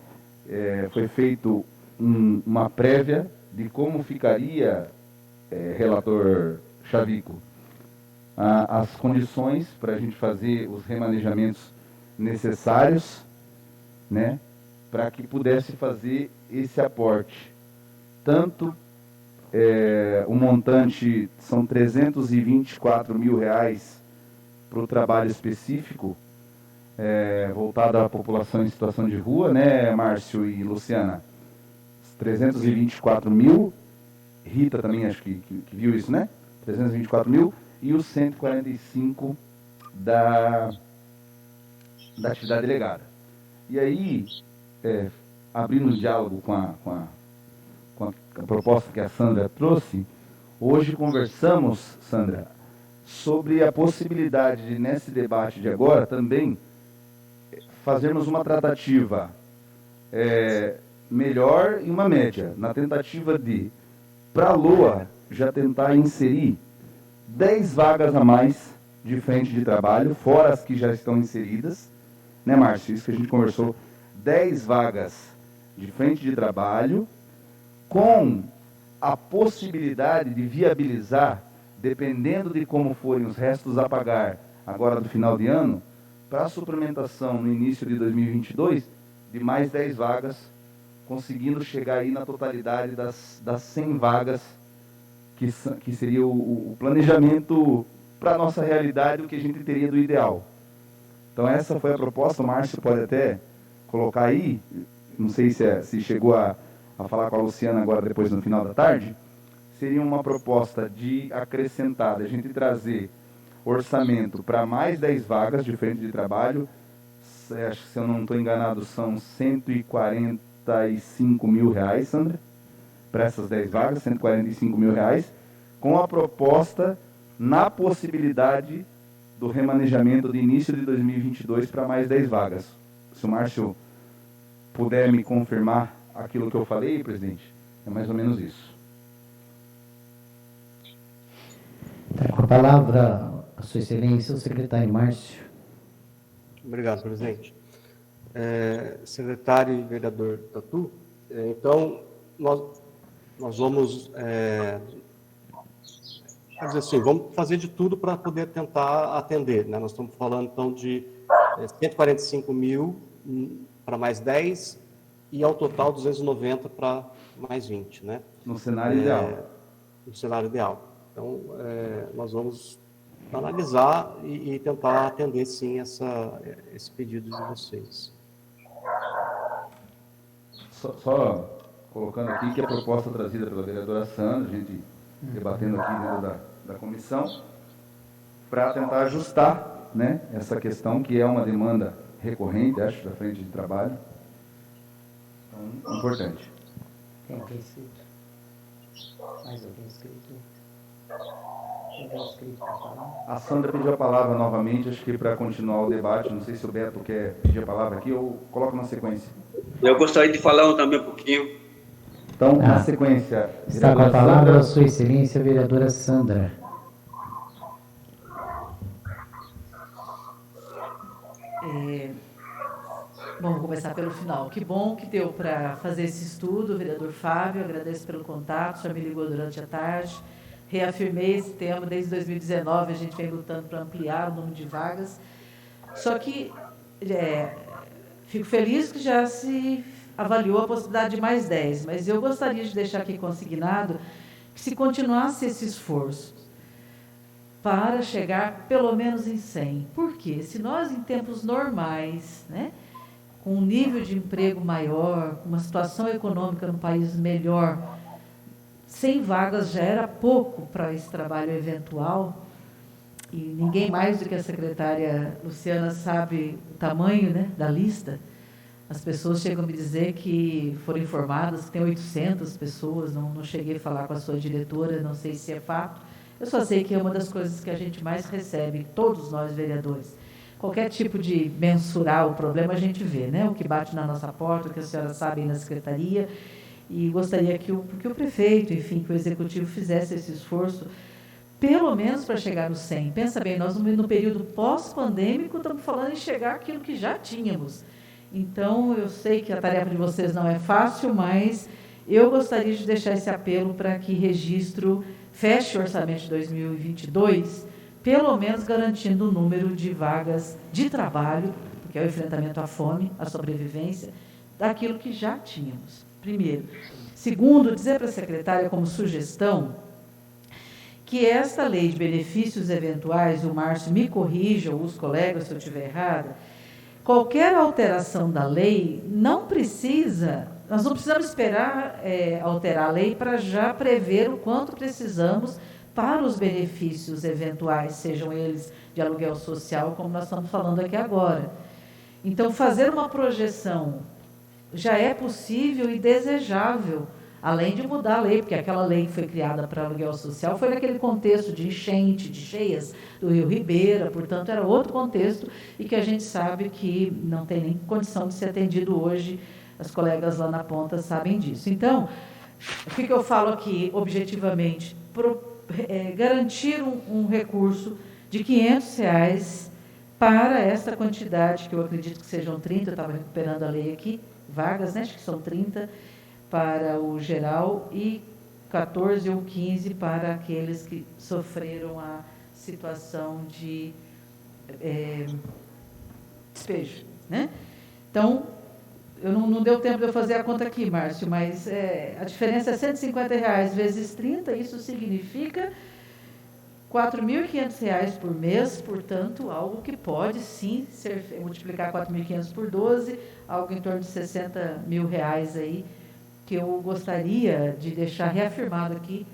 foi feito uma prévia de como ficaria, relator Chavico, as condições para a gente fazer os remanejamentos necessários, né, para que pudesse fazer esse aporte. Tanto o montante são 324 mil reais para o trabalho específico, voltado à população em situação de rua, né, Márcio e Luciana? 324 mil, Rita também acho que viu isso, né? 324 mil, e os 145 da atividade delegada. E aí, abrindo um diálogo com a proposta que a Sandra trouxe, hoje conversamos, Sandra, sobre a possibilidade de, nesse debate de agora, também fazermos uma tratativa melhor e uma média, na tentativa de, para a LOA, já tentar inserir 10 vagas a mais de frente de trabalho, fora as que já estão inseridas, né, Márcio? Isso que a gente conversou, 10 vagas de frente de trabalho, com a possibilidade de viabilizar, dependendo de como forem os restos a pagar agora do final de ano, para a suplementação no início de 2022, de mais 10 vagas, conseguindo chegar aí na totalidade das 100 vagas, que seria o planejamento para a nossa realidade, o que a gente teria do ideal. Então essa foi a proposta, o Márcio pode até colocar aí, não sei se chegou a falar com a Luciana agora depois no final da tarde, seria uma proposta de acrescentar, a gente trazer orçamento para mais 10 vagas de frente de trabalho, acho que se eu não estou enganado são 145 mil reais, Sandra, para essas 10 vagas, 145 mil reais, com a proposta na possibilidade do remanejamento de início de 2022 para mais 10 vagas. Se o Márcio puder me confirmar aquilo que eu falei, presidente, é mais ou menos isso. Tá com a palavra, a Sua Excelência, o secretário Márcio. Obrigado, presidente. Secretário e vereador Tatu, então, nós vamos Quer dizer assim, vamos fazer de tudo para poder tentar atender, né? Nós estamos falando, então, de 145 mil para mais 10 e, ao total, 290 para mais 20, né? No cenário ideal. No cenário ideal. Então, nós vamos analisar e tentar atender, sim, esse pedido de vocês. Só colocando aqui que a proposta trazida pela vereadora Sandra, a gente debatendo aqui dentro da comissão, para tentar ajustar, né, essa questão, que é uma demanda recorrente, acho, da frente de trabalho. Então, importante. Tem alguém inscrito? Mais alguém inscrito? Alguém inscrito para falar? A Sandra pediu a palavra novamente, acho que para continuar o debate. Não sei se o Beto quer pedir a palavra aqui ou coloca na sequência. Eu gostaria de falar também um pouquinho. Então, na sequência... Está com a palavra a Sua Excelência, vereadora Sandra. Bom, vou começar pelo final. Que bom que deu para fazer esse estudo, vereador Fábio, agradeço pelo contato, o senhor me ligou durante a tarde, reafirmei esse tema, desde 2019 a gente vem lutando para ampliar o número de vagas, só que fico feliz que já se avaliou a possibilidade de mais 10, mas eu gostaria de deixar aqui consignado que se continuasse esse esforço para chegar pelo menos em 100. Por quê? Se nós, em tempos normais, né, com um nível de emprego maior, com uma situação econômica no país melhor, 100 vagas já era pouco para esse trabalho eventual, e ninguém mais do que a secretária Luciana sabe o tamanho, né, da lista. As pessoas chegam a me dizer que foram informadas que tem 800 pessoas, não cheguei a falar com a sua diretora, não sei se é fato. Eu só sei que é uma das coisas que a gente mais recebe, todos nós vereadores. Qualquer tipo de mensurar o problema a gente vê, né? O que bate na nossa porta, o que a senhora sabe aí na secretaria. E gostaria que o prefeito, enfim, que o executivo fizesse esse esforço, pelo menos para chegar no 100. Pensa bem, nós no período pós-pandêmico estamos falando em chegar àquilo que já tínhamos. Então, eu sei que a tarefa de vocês não é fácil, mas eu gostaria de deixar esse apelo para que Registro feche o orçamento de 2022, pelo menos garantindo o número de vagas de trabalho, porque é o enfrentamento à fome, à sobrevivência, daquilo que já tínhamos, primeiro. Segundo, dizer para a secretária como sugestão que esta lei de benefícios eventuais, o Márcio me corrija, ou os colegas se eu estiver errada, qualquer alteração da lei não precisa, nós não precisamos esperar alterar a lei para já prever o quanto precisamos para os benefícios eventuais, sejam eles de aluguel social, como nós estamos falando aqui agora. Então, fazer uma projeção já é possível e desejável, além de mudar a lei, porque aquela lei que foi criada para aluguel social foi naquele contexto de enchente, de cheias do Rio Ribeira, portanto, era outro contexto e que a gente sabe que não tem nem condição de ser atendido hoje, as colegas lá na ponta sabem disso. Então, o que eu falo aqui, objetivamente, garantir um recurso de R$500 para essa quantidade, que eu acredito que sejam 30, eu estava recuperando a lei aqui, vagas, né, acho que são 30, para o geral e 14 ou 15 para aqueles que sofreram a situação de despejo, né? Então, não deu tempo de eu fazer a conta aqui, Márcio, mas a diferença é R$150 vezes 30, isso significa R$4.500 por mês, portanto, algo que pode sim multiplicar 4.500 por 12, algo em torno de R$60 mil aí, que eu gostaria de deixar reafirmado aqui,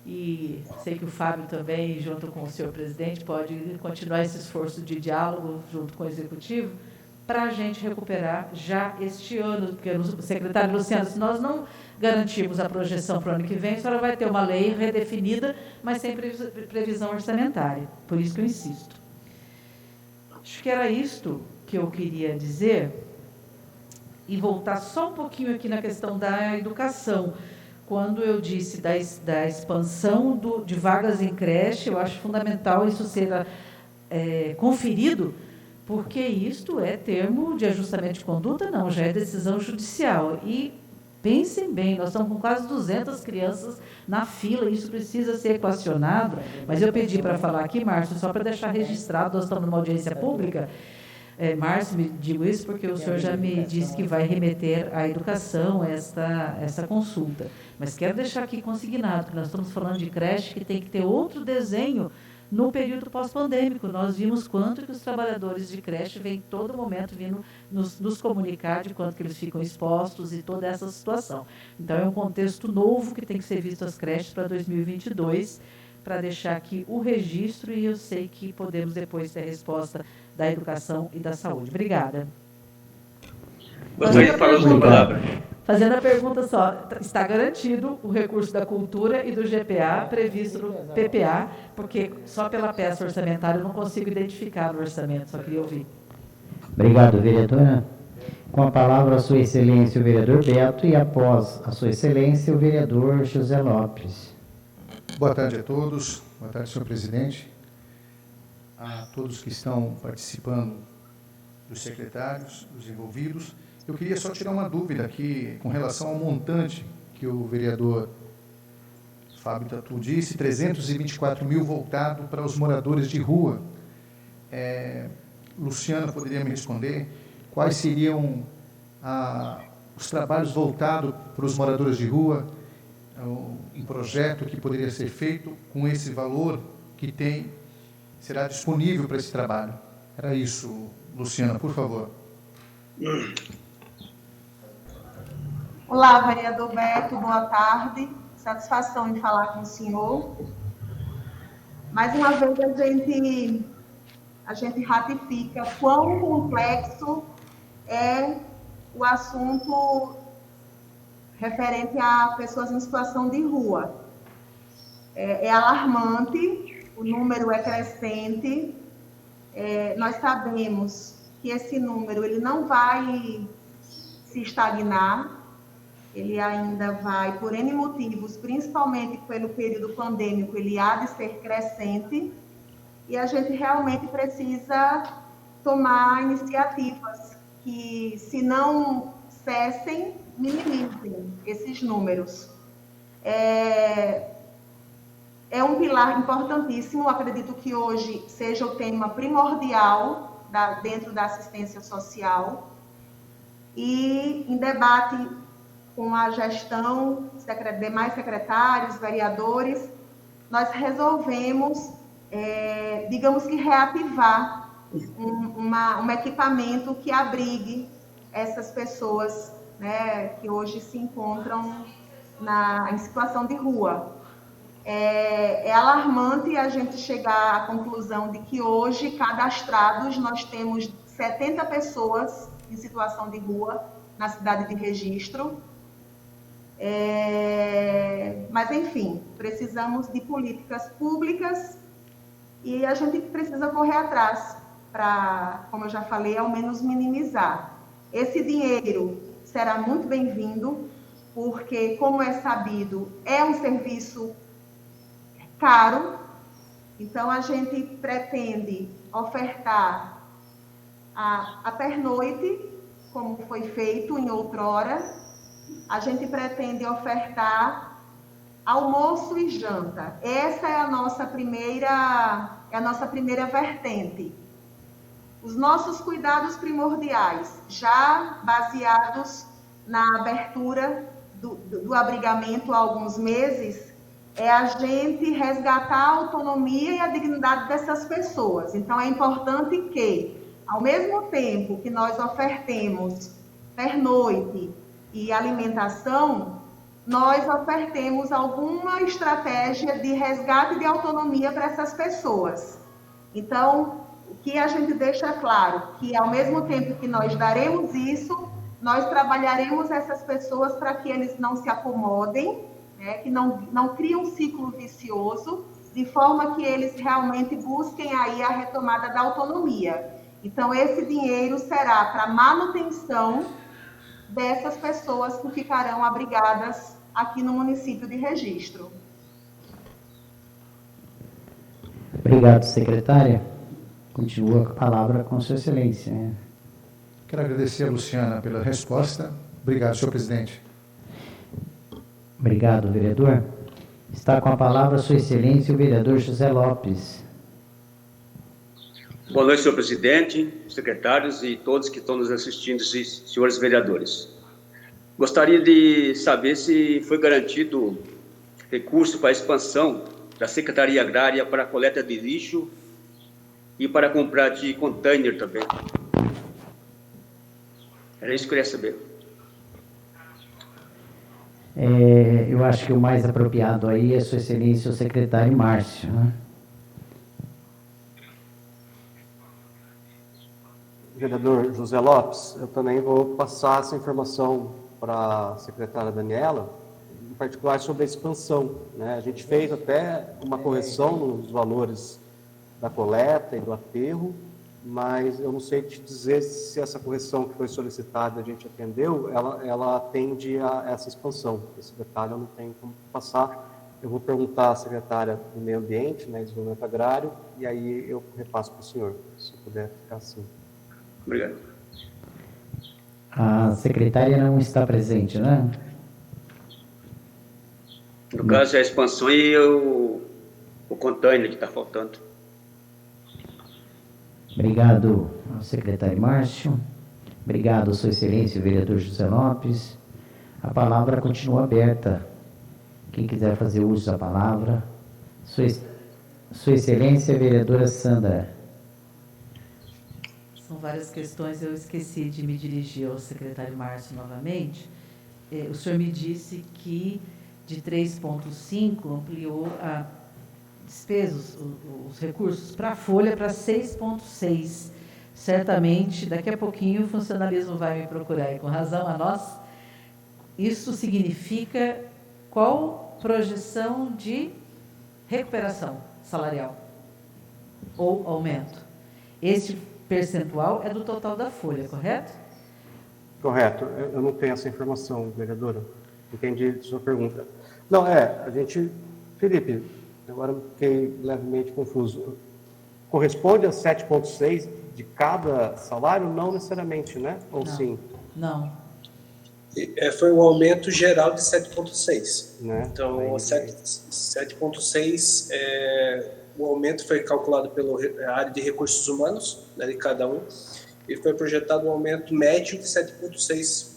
e sei que o Fábio também, junto com o senhor presidente, pode continuar esse esforço de diálogo junto com o executivo, para a gente recuperar já este ano, porque o secretário Luciano, se nós não garantirmos a projeção para o ano que vem, a senhora vai ter uma lei redefinida, mas sem previsão orçamentária, por isso que eu insisto. Acho que era isto que eu queria dizer, e voltar só um pouquinho aqui na questão da educação. Quando eu disse da expansão de vagas em creche, eu acho fundamental isso ser conferido, porque isto é termo de ajustamento de conduta, não, já é decisão judicial. E Pensem bem, nós estamos com quase 200 crianças na fila, isso precisa ser equacionado, mas eu pedi para falar aqui, Márcio, só para deixar registrado, nós estamos numa audiência pública. Márcio, me digo isso porque o senhor já me disse que vai remeter à educação essa consulta. Mas quero deixar aqui consignado, que nós estamos falando de creche que tem que ter outro desenho no período pós-pandêmico. Nós vimos quanto que os trabalhadores de creche vêm todo momento vindo nos comunicar de quanto que eles ficam expostos e toda essa situação. Então, é um contexto novo que tem que ser visto as creches para 2022, para deixar aqui o registro, e eu sei que podemos depois ter a resposta da educação e da saúde. Obrigada. Gostaria de falar uma palavra. Fazendo a pergunta só, está garantido o recurso da cultura e do GPA previsto no PPA, porque só pela peça orçamentária eu não consigo identificar no orçamento, só queria ouvir. Obrigado, vereadora. Com a palavra a sua excelência o vereador Beto e após a sua excelência o vereador José Lopes. Boa tarde a todos, boa tarde, senhor presidente, a todos que estão participando, dos secretários, dos envolvidos. Eu queria só tirar uma dúvida aqui com relação ao montante que o vereador Fábio Tatu disse, 324 mil voltado para os moradores de rua. Luciana poderia me responder quais seriam os trabalhos voltados para os moradores de rua, em projeto que poderia ser feito com esse valor que será disponível para esse trabalho. Era isso, Luciana, por favor. Olá, vereador Beto, boa tarde. Satisfação em falar com o senhor. Mais uma vez a gente ratifica quão complexo é o assunto referente a pessoas em situação de rua. É alarmante, o número é crescente, nós sabemos que esse número ele não vai se estagnar, ele ainda vai, por N motivos, principalmente pelo período pandêmico, ele há de ser crescente, e a gente realmente precisa tomar iniciativas que, se não cessem, minimizem esses números. É um pilar importantíssimo, acredito que hoje seja o tema primordial dentro da assistência social, e em debate com a gestão, demais secretários, vereadores, nós resolvemos, digamos que reativar um equipamento que abrigue essas pessoas, né, que hoje se encontram em situação de rua. É alarmante a gente chegar à conclusão de que hoje, cadastrados, nós temos 70 pessoas em situação de rua na cidade de Registro. Mas, enfim, precisamos de políticas públicas e a gente precisa correr atrás para, como eu já falei, ao menos minimizar. Esse dinheiro será muito bem-vindo, porque, como é sabido, é um serviço caro, então a gente pretende ofertar a pernoite, como foi feito em outrora. A gente pretende ofertar almoço e janta. Essa é a nossa primeira vertente. Os nossos cuidados primordiais, já baseados na abertura do abrigamento há alguns meses, é a gente resgatar a autonomia e a dignidade dessas pessoas. Então, é importante que, ao mesmo tempo que nós ofertemos pernoite e alimentação, nós ofertemos alguma estratégia de resgate de autonomia para essas pessoas. Então, o que a gente deixa claro, que ao mesmo tempo que nós daremos isso, nós trabalharemos essas pessoas para que eles não se acomodem, né, que não criem um ciclo vicioso, de forma que eles realmente busquem aí a retomada da autonomia. Então, esse dinheiro será para manutenção dessas pessoas que ficarão abrigadas aqui no município de Registro. Obrigado, secretária. Continua a palavra com sua excelência. Quero agradecer a Luciana pela resposta. Obrigado, senhor presidente. Obrigado, vereador. Está com a palavra Sua Excelência o vereador José Lopes. Boa noite, senhor presidente, secretários e todos que estão nos assistindo, senhores vereadores. Gostaria de saber se foi garantido recurso para a expansão da Secretaria Agrária para a coleta de lixo e para comprar de container também. Era isso que eu queria saber. Eu acho que o mais apropriado aí é Sua Excelência o secretário Márcio, né? Vereador José Lopes, eu também vou passar essa informação para a secretária Daniela, em particular sobre a expansão, né? A gente fez até uma correção nos valores da coleta e do aterro, mas eu não sei te dizer se essa correção que foi solicitada a gente atendeu, ela atende a essa expansão. Esse detalhe eu não tenho como passar. Eu vou perguntar à secretária do Meio Ambiente, né, Desenvolvimento Agrário, e aí eu repasso para o senhor, se puder ficar assim. Obrigado. A secretária não está presente, né? No caso, é a expansão e o container que está faltando. Obrigado ao secretário Márcio. Obrigado, Sua Excelência, o vereador José Lopes. A palavra continua aberta. Quem quiser fazer uso da palavra. Sua Excelência, vereadora Sandra. São várias questões, eu esqueci de me dirigir ao secretário Márcio novamente. O senhor me disse que de 3,5 ampliou a despesas, os recursos para a folha para 6,6. Certamente, daqui a pouquinho o funcionalismo vai me procurar, e com razão a nós. Isso significa qual projeção de recuperação salarial ou aumento? Este percentual é do total da folha, correto? Correto. Eu não tenho essa informação, vereadora. Entendi a sua pergunta. Não, a gente... Felipe, agora fiquei levemente confuso. Corresponde a 7,6 de cada salário? Não necessariamente, né? Ou não, sim? Não. Foi um aumento geral de 7,6. Né? Então, 7,6, o aumento foi calculado pela área de recursos humanos, né, de cada um, e foi projetado um aumento médio de 7,6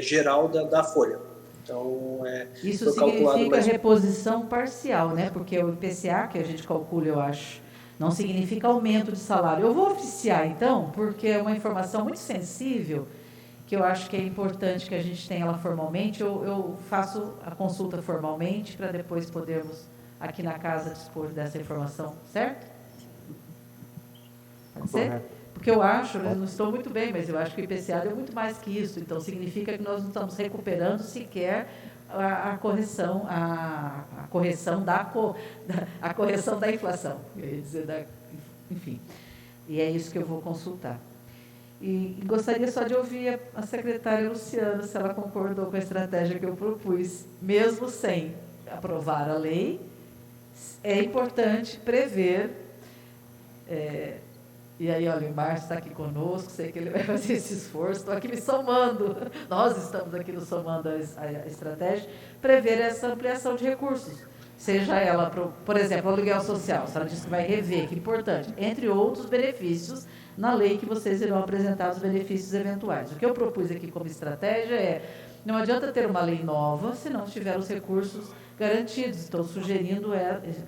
geral da folha. Então, isso significa reposição parcial, né? Porque o IPCA, que a gente calcula, eu acho, não significa aumento de salário. Eu vou oficiar, então, porque é uma informação muito sensível, que eu acho que é importante que a gente tenha ela formalmente. Eu faço a consulta formalmente para depois podermos, aqui na casa, dispor dessa informação, certo? Pode ser? Correto. Porque eu acho, eu não estou muito bem, mas eu acho que o IPCA deu muito mais que isso. Então, significa que nós não estamos recuperando sequer a correção, a correção da inflação. Eu ia dizer enfim. E é isso que eu vou consultar. E gostaria só de ouvir a secretária Luciana, se ela concordou com a estratégia que eu propus. Mesmo sem aprovar a lei, é importante prever... E aí, olha, o Márcio está aqui conosco, sei que ele vai fazer esse esforço, estou aqui me somando, nós estamos aqui nos somando a estratégia, prever essa ampliação de recursos, seja ela, por exemplo, aluguel social, a senhora disse que vai rever, que é importante, entre outros benefícios, na lei que vocês irão apresentar os benefícios eventuais. O que eu propus aqui como estratégia não adianta ter uma lei nova se não tiver os recursos garantidos. Estou sugerindo,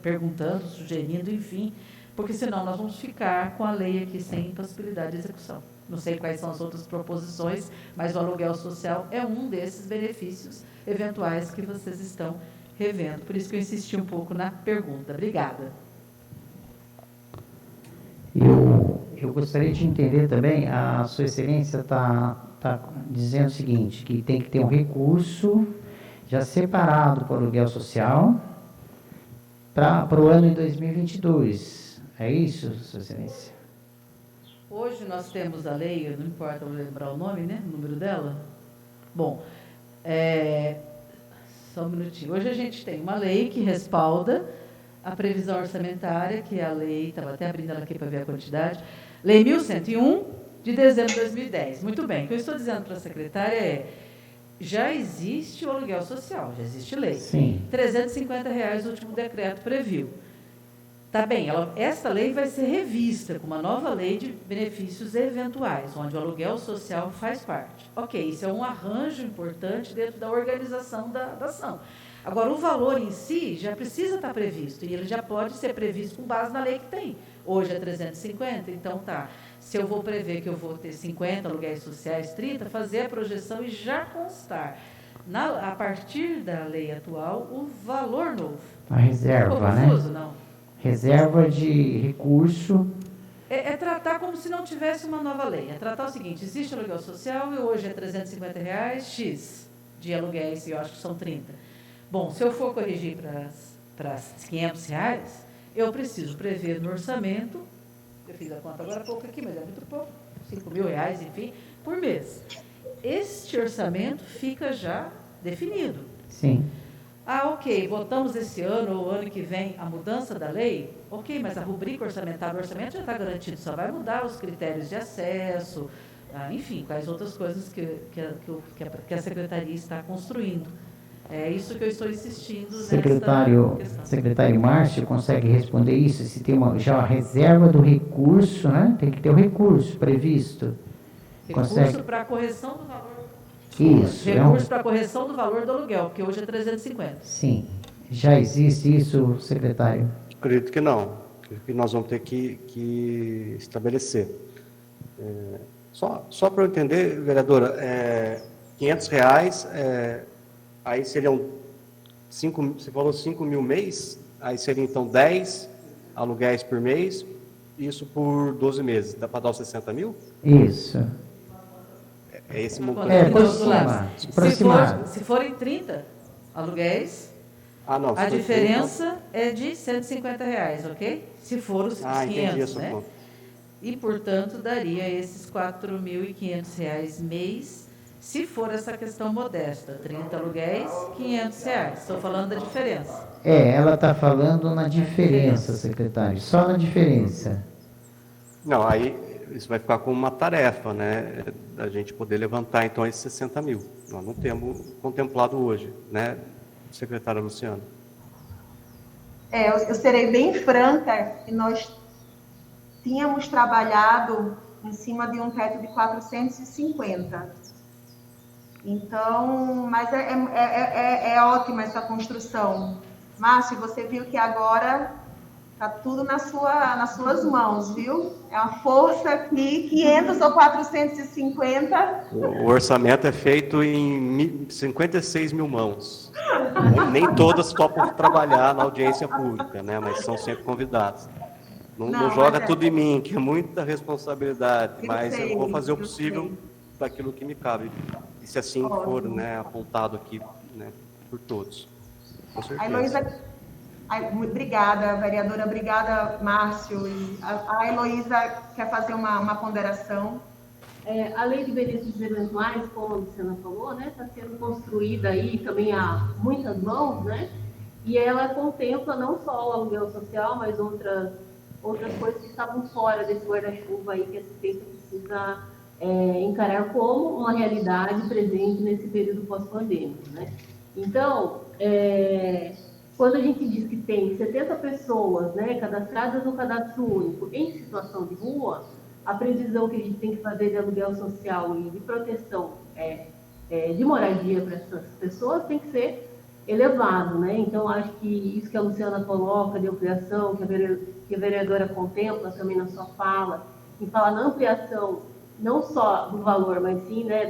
perguntando, sugerindo, enfim, porque senão nós vamos ficar com a lei aqui sem possibilidade de execução. Não sei quais são as outras proposições, mas o aluguel social é um desses benefícios eventuais que vocês estão revendo. Por isso que eu insisti um pouco na pergunta. Obrigada. Eu gostaria de entender também, a Sua Excelência está dizendo o seguinte, que tem que ter um recurso já separado para o aluguel social para o ano de 2022. É isso, Sua Excelência? Hoje nós temos a lei, não importa eu lembrar o nome, né? O número dela. Bom, só um minutinho. Hoje a gente tem uma lei que respalda a previsão orçamentária, que é a lei, estava até abrindo ela aqui para ver a quantidade, Lei 1101, de dezembro de 2010. Muito bem, o que eu estou dizendo para a secretária já existe o aluguel social, já existe lei. Sim. R$ 350 o último decreto previu. Tá bem, esta lei vai ser revista com uma nova lei de benefícios eventuais, onde o aluguel social faz parte. Ok, isso é um arranjo importante dentro da organização da ação. Agora, o valor em si já precisa estar previsto, e ele já pode ser previsto com base na lei que tem. Hoje é 350, então tá. Se eu vou prever que eu vou ter 50 aluguéis sociais, 30, fazer a projeção e já constar, a partir da lei atual, o valor novo. A reserva, Ficou né? confuso, não? Reserva de recurso. É tratar como se não tivesse uma nova lei. É tratar o seguinte, existe aluguel social e hoje é R$ 350, X de aluguéis, e eu acho que são 30. Bom, se eu for corrigir para R$ 500, eu preciso prever no orçamento, eu fiz a conta agora há pouco aqui, mas é muito pouco, R$ 5.000, enfim, por mês. Este orçamento fica já definido. Sim. Ah, ok, votamos esse ano ou ano que vem a mudança da lei, ok, mas a rubrica orçamentária do orçamento já está garantido, só vai mudar os critérios de acesso, enfim, quais outras coisas que a Secretaria está construindo. É isso que eu estou insistindo nessa questão. Secretário Márcio consegue responder isso? Se tem já a reserva do recurso, né? Tem que ter o recurso previsto. Recurso para a correção do valor. Isso. Recurso para a correção do valor do aluguel, porque hoje é 350. Sim. Já existe isso, secretário? Acredito que não. Acredito que nós vamos ter que estabelecer. Só para eu entender, vereadora, R$ 500, aí seriam você falou 5.000 mês, aí seriam então 10 aluguéis por mês, isso por 12 meses. Dá para dar os 60 mil? Isso. É esse montante. Aproximado. Se forem 30 aluguéis, não, a diferença é de R$ 150, ok? Se for os 500, né? Conta. E, portanto, daria esses R$ 4.500 mês, se for essa questão modesta. 30 aluguéis, R$ 500. Estou falando da diferença. Ela está falando na diferença, secretário. Só na diferença. Não, aí isso vai ficar como uma tarefa, né? Da gente poder levantar, então, esses 60 mil. Nós não temos contemplado hoje, né, secretária Luciana? Eu serei bem franca, que nós tínhamos trabalhado em cima de um teto de 450. Então, mas é ótima essa construção. Márcio, você viu que agora está tudo nas suas mãos, viu? É uma força aqui, 500 ou 450. O orçamento é feito em 56 mil mãos. Nem todas topam trabalhar na audiência pública, né? Mas são sempre convidados. Não joga tudo em mim, que é muita responsabilidade, mas eu vou fazer o possível daquilo que me cabe. E se assim for, né, apontado aqui, né, por todos. Com certeza. Obrigada, vereadora. Obrigada, Márcio. E a Heloísa quer fazer uma ponderação. A lei de benefícios eventuais, como a Luciana falou, né, está sendo construída aí também há muitas mãos, né? E ela contempla não só o aluguel social, mas outras coisas que estavam fora desse guarda-chuva aí que a assistência precisa encarar como uma realidade presente nesse período pós-pandêmico, né? Então, quando a gente diz que tem 70 pessoas, né, cadastradas no cadastro único em situação de rua, a previsão que a gente tem que fazer de aluguel social e de proteção de moradia para essas pessoas tem que ser elevado, né? Então, acho que isso que a Luciana coloca de ampliação, que a vereadora contempla também na sua fala, em falar na ampliação não só do valor, mas sim, né,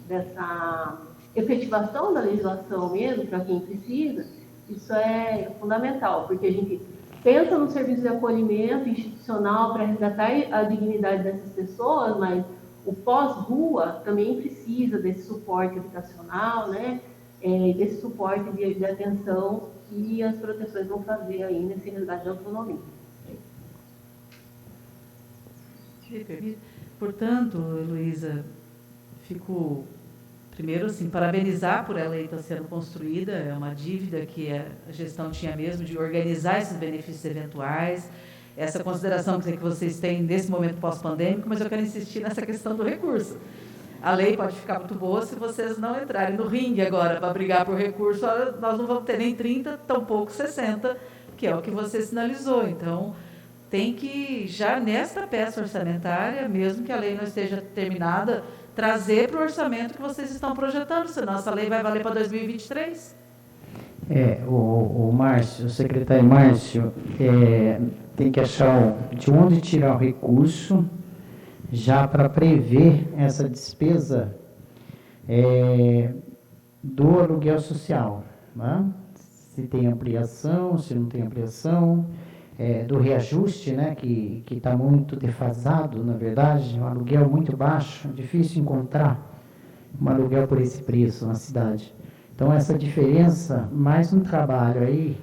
dessa efetivação da legislação mesmo, para quem precisa, isso é fundamental, porque a gente pensa no serviço de acolhimento institucional para resgatar a dignidade dessas pessoas, mas o pós-rua também precisa desse suporte habitacional, né? Desse suporte de atenção que as proteções vão fazer aí nesse resgate de autonomia. Portanto, Heloísa, fico primeiro, assim, parabenizar por ela estar sendo construída, é uma dívida que a gestão tinha mesmo de organizar esses benefícios eventuais, essa consideração que vocês têm nesse momento pós-pandêmico, mas eu quero insistir nessa questão do recurso. a lei pode ficar muito boa se vocês não entrarem no ringue agora para brigar por recurso, nós não vamos ter nem 30, tampouco 60, que é o que você sinalizou. Então, tem que, já nesta peça orçamentária, mesmo que a lei não esteja terminada, trazer para o orçamento que vocês estão projetando, senão essa lei vai valer para 2023. O Márcio, o secretário Márcio, tem que achar de onde tirar o recurso já para prever essa despesa do aluguel social, né? Se tem ampliação, se não tem ampliação, do reajuste, né, que está muito defasado, na verdade, um aluguel muito baixo, difícil encontrar um aluguel por esse preço na cidade. Então, essa diferença, mais um trabalho aí,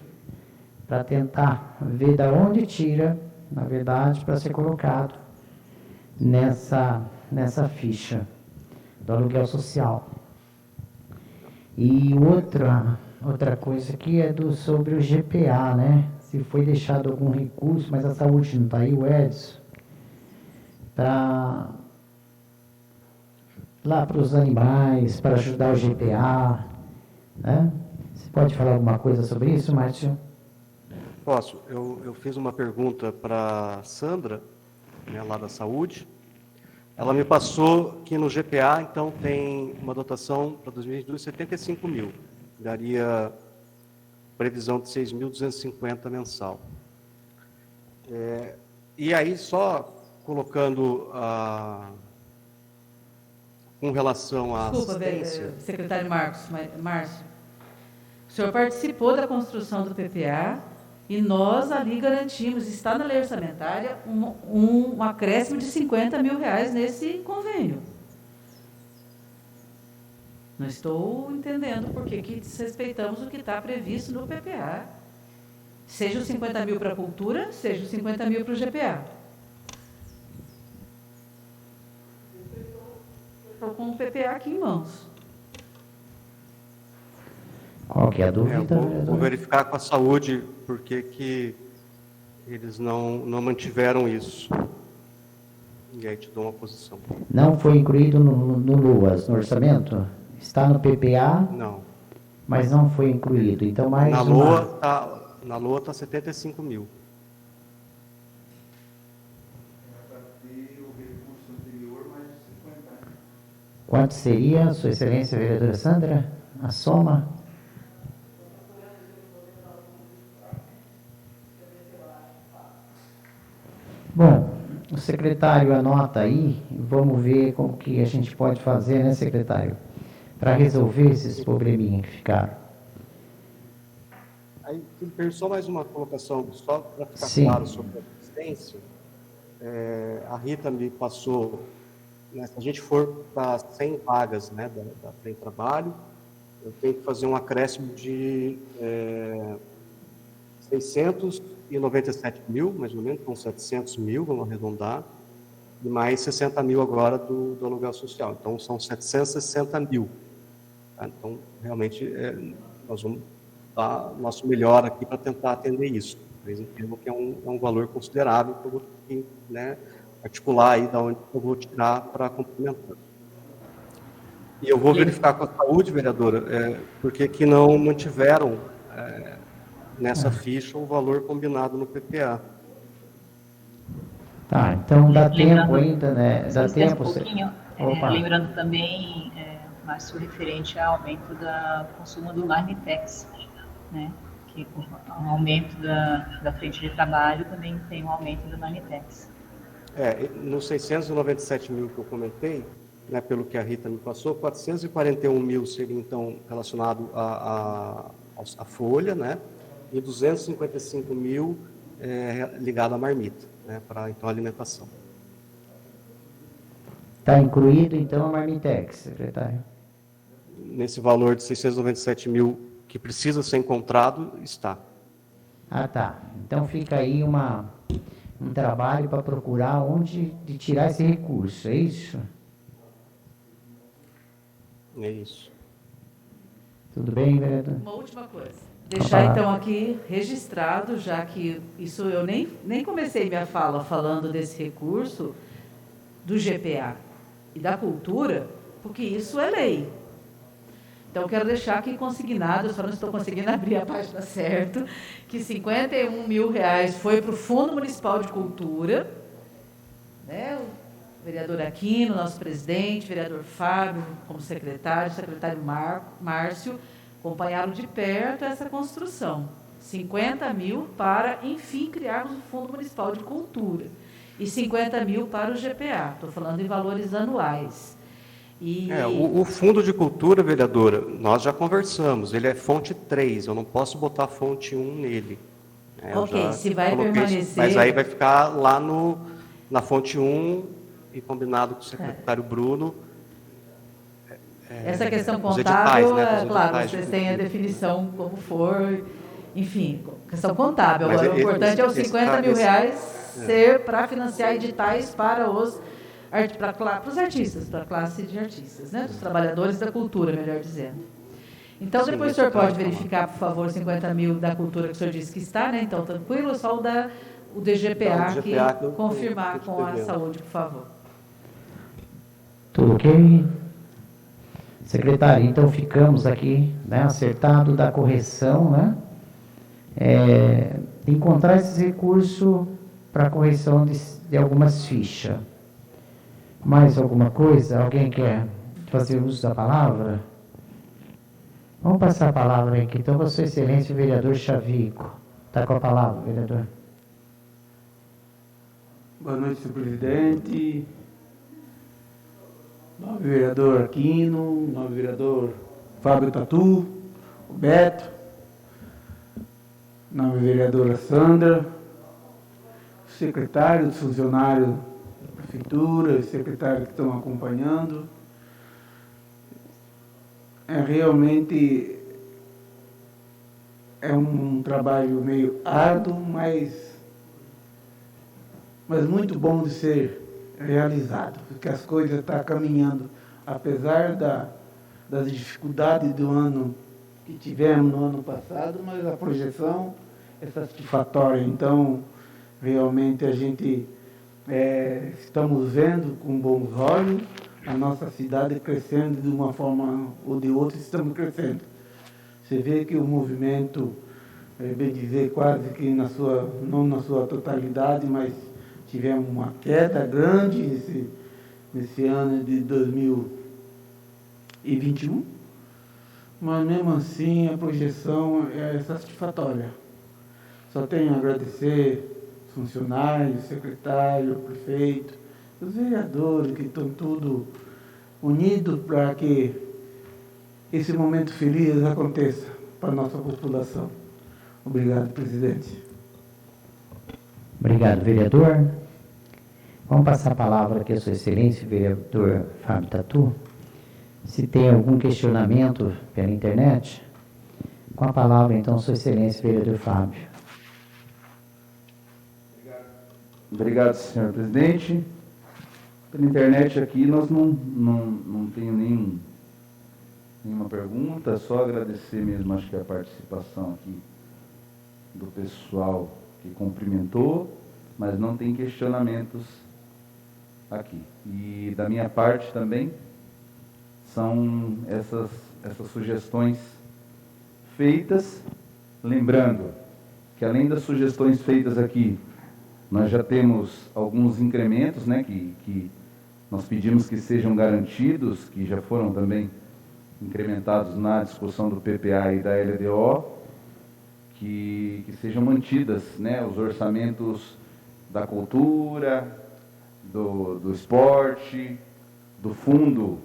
para tentar ver de onde tira, na verdade, para ser colocado nessa ficha do aluguel social. E outra coisa aqui sobre o GPA, né? Se foi deixado algum recurso, mas a saúde não está aí, o Edson, lá para os animais, para ajudar o GPA, né? Você pode falar alguma coisa sobre isso, Márcio? Posso. Eu fiz uma pergunta para a Sandra, né, lá da saúde. Ela me passou que no GPA, então, tem uma dotação para 2022 de 75 mil. Daria previsão de 6.250 mensal. E aí, só colocando com relação à assistência... Secretário Márcio, o senhor participou da construção do PPA e nós ali garantimos, está na lei orçamentária, um acréscimo de 50 mil reais nesse convênio. Não estou entendendo por que desrespeitamos o que está previsto no PPA. Seja os 50 mil para a cultura, seja os 50 mil para o GPA. Estou com o PPA aqui em mãos. Qual que é a dúvida? Vou verificar com a saúde por que eles não mantiveram isso. E aí te dou uma posição. Não foi incluído no LUAS, no orçamento? Está no PPA? Não. Mas não foi incluído. Então, mais na LOA está 75 mil. Quanto seria, Sua Excelência, vereadora Sandra, a soma? Bom, o secretário anota aí, vamos ver como que a gente pode fazer, né, secretário? Para resolver esses probleminhas que ficaram. Aí, só mais uma colocação, só para ficar claro sobre a assistência. A Rita me passou, né, se a gente for para 100 vagas, né, da Frente Trabalho, eu tenho que fazer um acréscimo de 697 mil, mais ou menos, com 700 mil, vamos arredondar, e mais 60 mil agora do aluguel social. Então, são 760 mil. Tá? Então, realmente, nós vamos dar o nosso melhor aqui para tentar atender isso. Mas entendo que é um valor considerável que eu vou ter que, né, articular aí da onde eu vou tirar para complementar. E eu vou verificar com a saúde, vereadora, porque que não mantiveram nessa ficha o valor combinado no PPA. Tá, então dá tempo ainda, né? Dá tempo. Lembrando também, Márcio, referente ao aumento do consumo do Marmitex, né? Que com o aumento da frente de trabalho também tem um aumento do Marmitex. Nos 697 mil que eu comentei, né, pelo que a Rita me passou, 441 mil seria então relacionado à folha, né? E 255 mil ligado à marmita, né, para então alimentação. Está incluído então a Marmitex, secretário? Nesse valor de 697 mil que precisa ser encontrado, está. Ah, tá. Então fica aí um trabalho para procurar onde de tirar esse recurso, é isso? É isso. Tudo bem, vereador? Uma última coisa. Deixar então aqui registrado, já que isso eu nem comecei minha fala falando desse recurso do GPA e da cultura, porque isso é lei. Então, quero deixar aqui consignado, eu só não estou conseguindo abrir a página certa, que R$51 mil foi para o Fundo Municipal de Cultura, né? O vereador Aquino, nosso presidente, o vereador Fábio, como secretário, o secretário Márcio, acompanharam de perto essa construção. 50 mil para, enfim, criarmos o Fundo Municipal de Cultura. E 50 mil para o GPA. Estou falando em valores anuais. O Fundo de Cultura, vereadora, nós já conversamos. Ele é fonte 3, eu não posso botar fonte 1 nele. Ok, se vai permanecer... Isso, mas aí vai ficar lá na fonte 1, e combinado com o secretário Bruno. Essa questão os contábil, editais, né, claro, vocês têm a definição como for, enfim, questão contábil. Mas agora, o importante é os 50 mil ser para financiar editais para os artistas, para a classe de artistas, né, dos trabalhadores da cultura, melhor dizendo. Então, depois o senhor pode verificar, por favor, 50 mil da cultura que o senhor disse que está, né? Então, tranquilo, só o DGPA aqui, confirmar com a saúde, por favor. Tudo ok? Secretário, então ficamos aqui, né, acertado da correção, né? Encontrar esse recurso para correção de algumas fichas. Mais alguma coisa? Alguém quer fazer uso da palavra? Vamos passar a palavra aqui. Então, Vossa Excelência, o vereador Chavico. Está com a palavra, vereador. Boa noite, senhor presidente. Novo vereador Aquino, novo vereador Fábio Tatu, o Beto, nova vereadora Sandra, os secretários, os funcionários da prefeitura, os secretários que estão acompanhando. Realmente é um trabalho meio árduo, mas muito bom de ser realizado, porque as coisas estão caminhando, apesar das dificuldades do ano que tivemos no ano passado, mas a projeção é satisfatória. Então, realmente a gente estamos vendo com bons olhos a nossa cidade crescendo de uma forma ou de outra, estamos crescendo. Você vê que o movimento, bem dizer, quase que não na sua totalidade, mas tivemos uma queda grande nesse ano de 2021, mas mesmo assim a projeção é satisfatória. Só tenho a agradecer os funcionários, secretário, prefeito, os vereadores que estão tudo unidos para que esse momento feliz aconteça para a nossa população. Obrigado, presidente. Obrigado, vereador. Vamos passar a palavra aqui a Sua Excelência, vereador Fábio Tatu. Se tem algum questionamento pela internet, com a palavra, então, Sua Excelência, vereador Fábio. Obrigado, senhor presidente. Pela internet aqui, nós não tenho nenhuma pergunta, só agradecer mesmo, acho que a participação aqui do pessoal que cumprimentou, mas não tem questionamentos aqui. E da minha parte também, são essas sugestões feitas, lembrando que além das sugestões feitas aqui, nós já temos alguns incrementos, né, que nós pedimos que sejam garantidos, que já foram também incrementados na discussão do PPA e da LDO, que sejam mantidas, né, os orçamentos da cultura, do esporte, do Fundo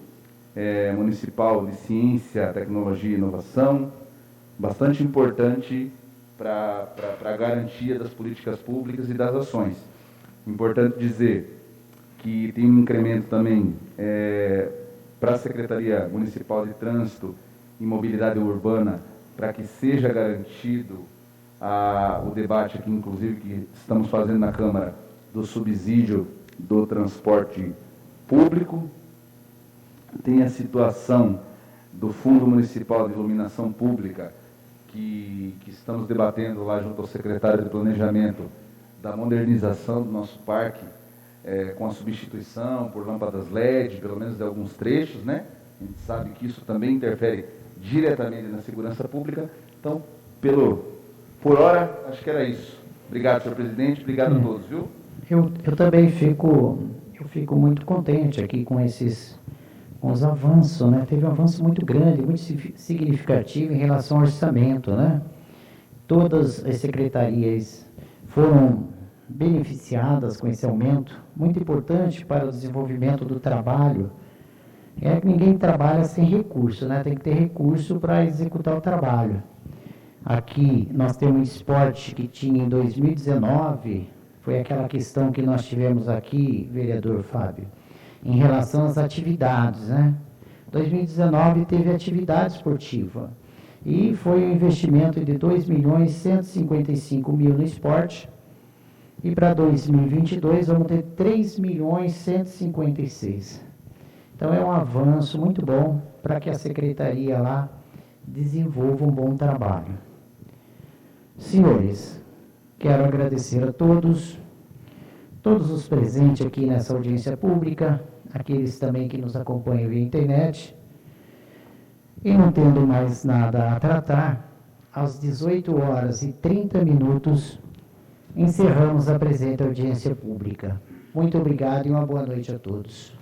Municipal de Ciência, Tecnologia e Inovação, bastante importante para a garantia das políticas públicas e das ações. Importante dizer que tem um incremento também para a Secretaria Municipal de Trânsito e Mobilidade Urbana, para que seja garantido o debate aqui, inclusive, que estamos fazendo na Câmara, do subsídio do transporte público. Tem a situação do Fundo Municipal de Iluminação Pública, que estamos debatendo lá junto ao secretário de Planejamento, da modernização do nosso parque com a substituição por lâmpadas LED, pelo menos de alguns trechos, né? A gente sabe que isso também interfere diretamente na segurança pública. Então, por hora, acho que era isso. Obrigado, senhor presidente. Obrigado a todos, viu? Eu também fico muito contente aqui com os avanços, né? Teve um avanço muito grande, muito significativo em relação ao orçamento, né? Todas as secretarias foram beneficiadas com esse aumento, muito importante para o desenvolvimento do trabalho. É que ninguém trabalha sem recurso, né? Tem que ter recurso para executar o trabalho. Aqui nós temos um esporte que tinha em 2019, foi aquela questão que nós tivemos aqui, vereador Fábio, em relação às atividades, né? 2019 teve atividade esportiva e foi um investimento de 2.155.000 no esporte, e para 2022 vamos ter 3.156.000. Então é um avanço muito bom para que a secretaria lá desenvolva um bom trabalho. Senhores, quero agradecer a todos os presentes aqui nessa audiência pública, aqueles também que nos acompanham via internet. E não tendo mais nada a tratar, às 18h30, encerramos a presente audiência pública. Muito obrigado e uma boa noite a todos.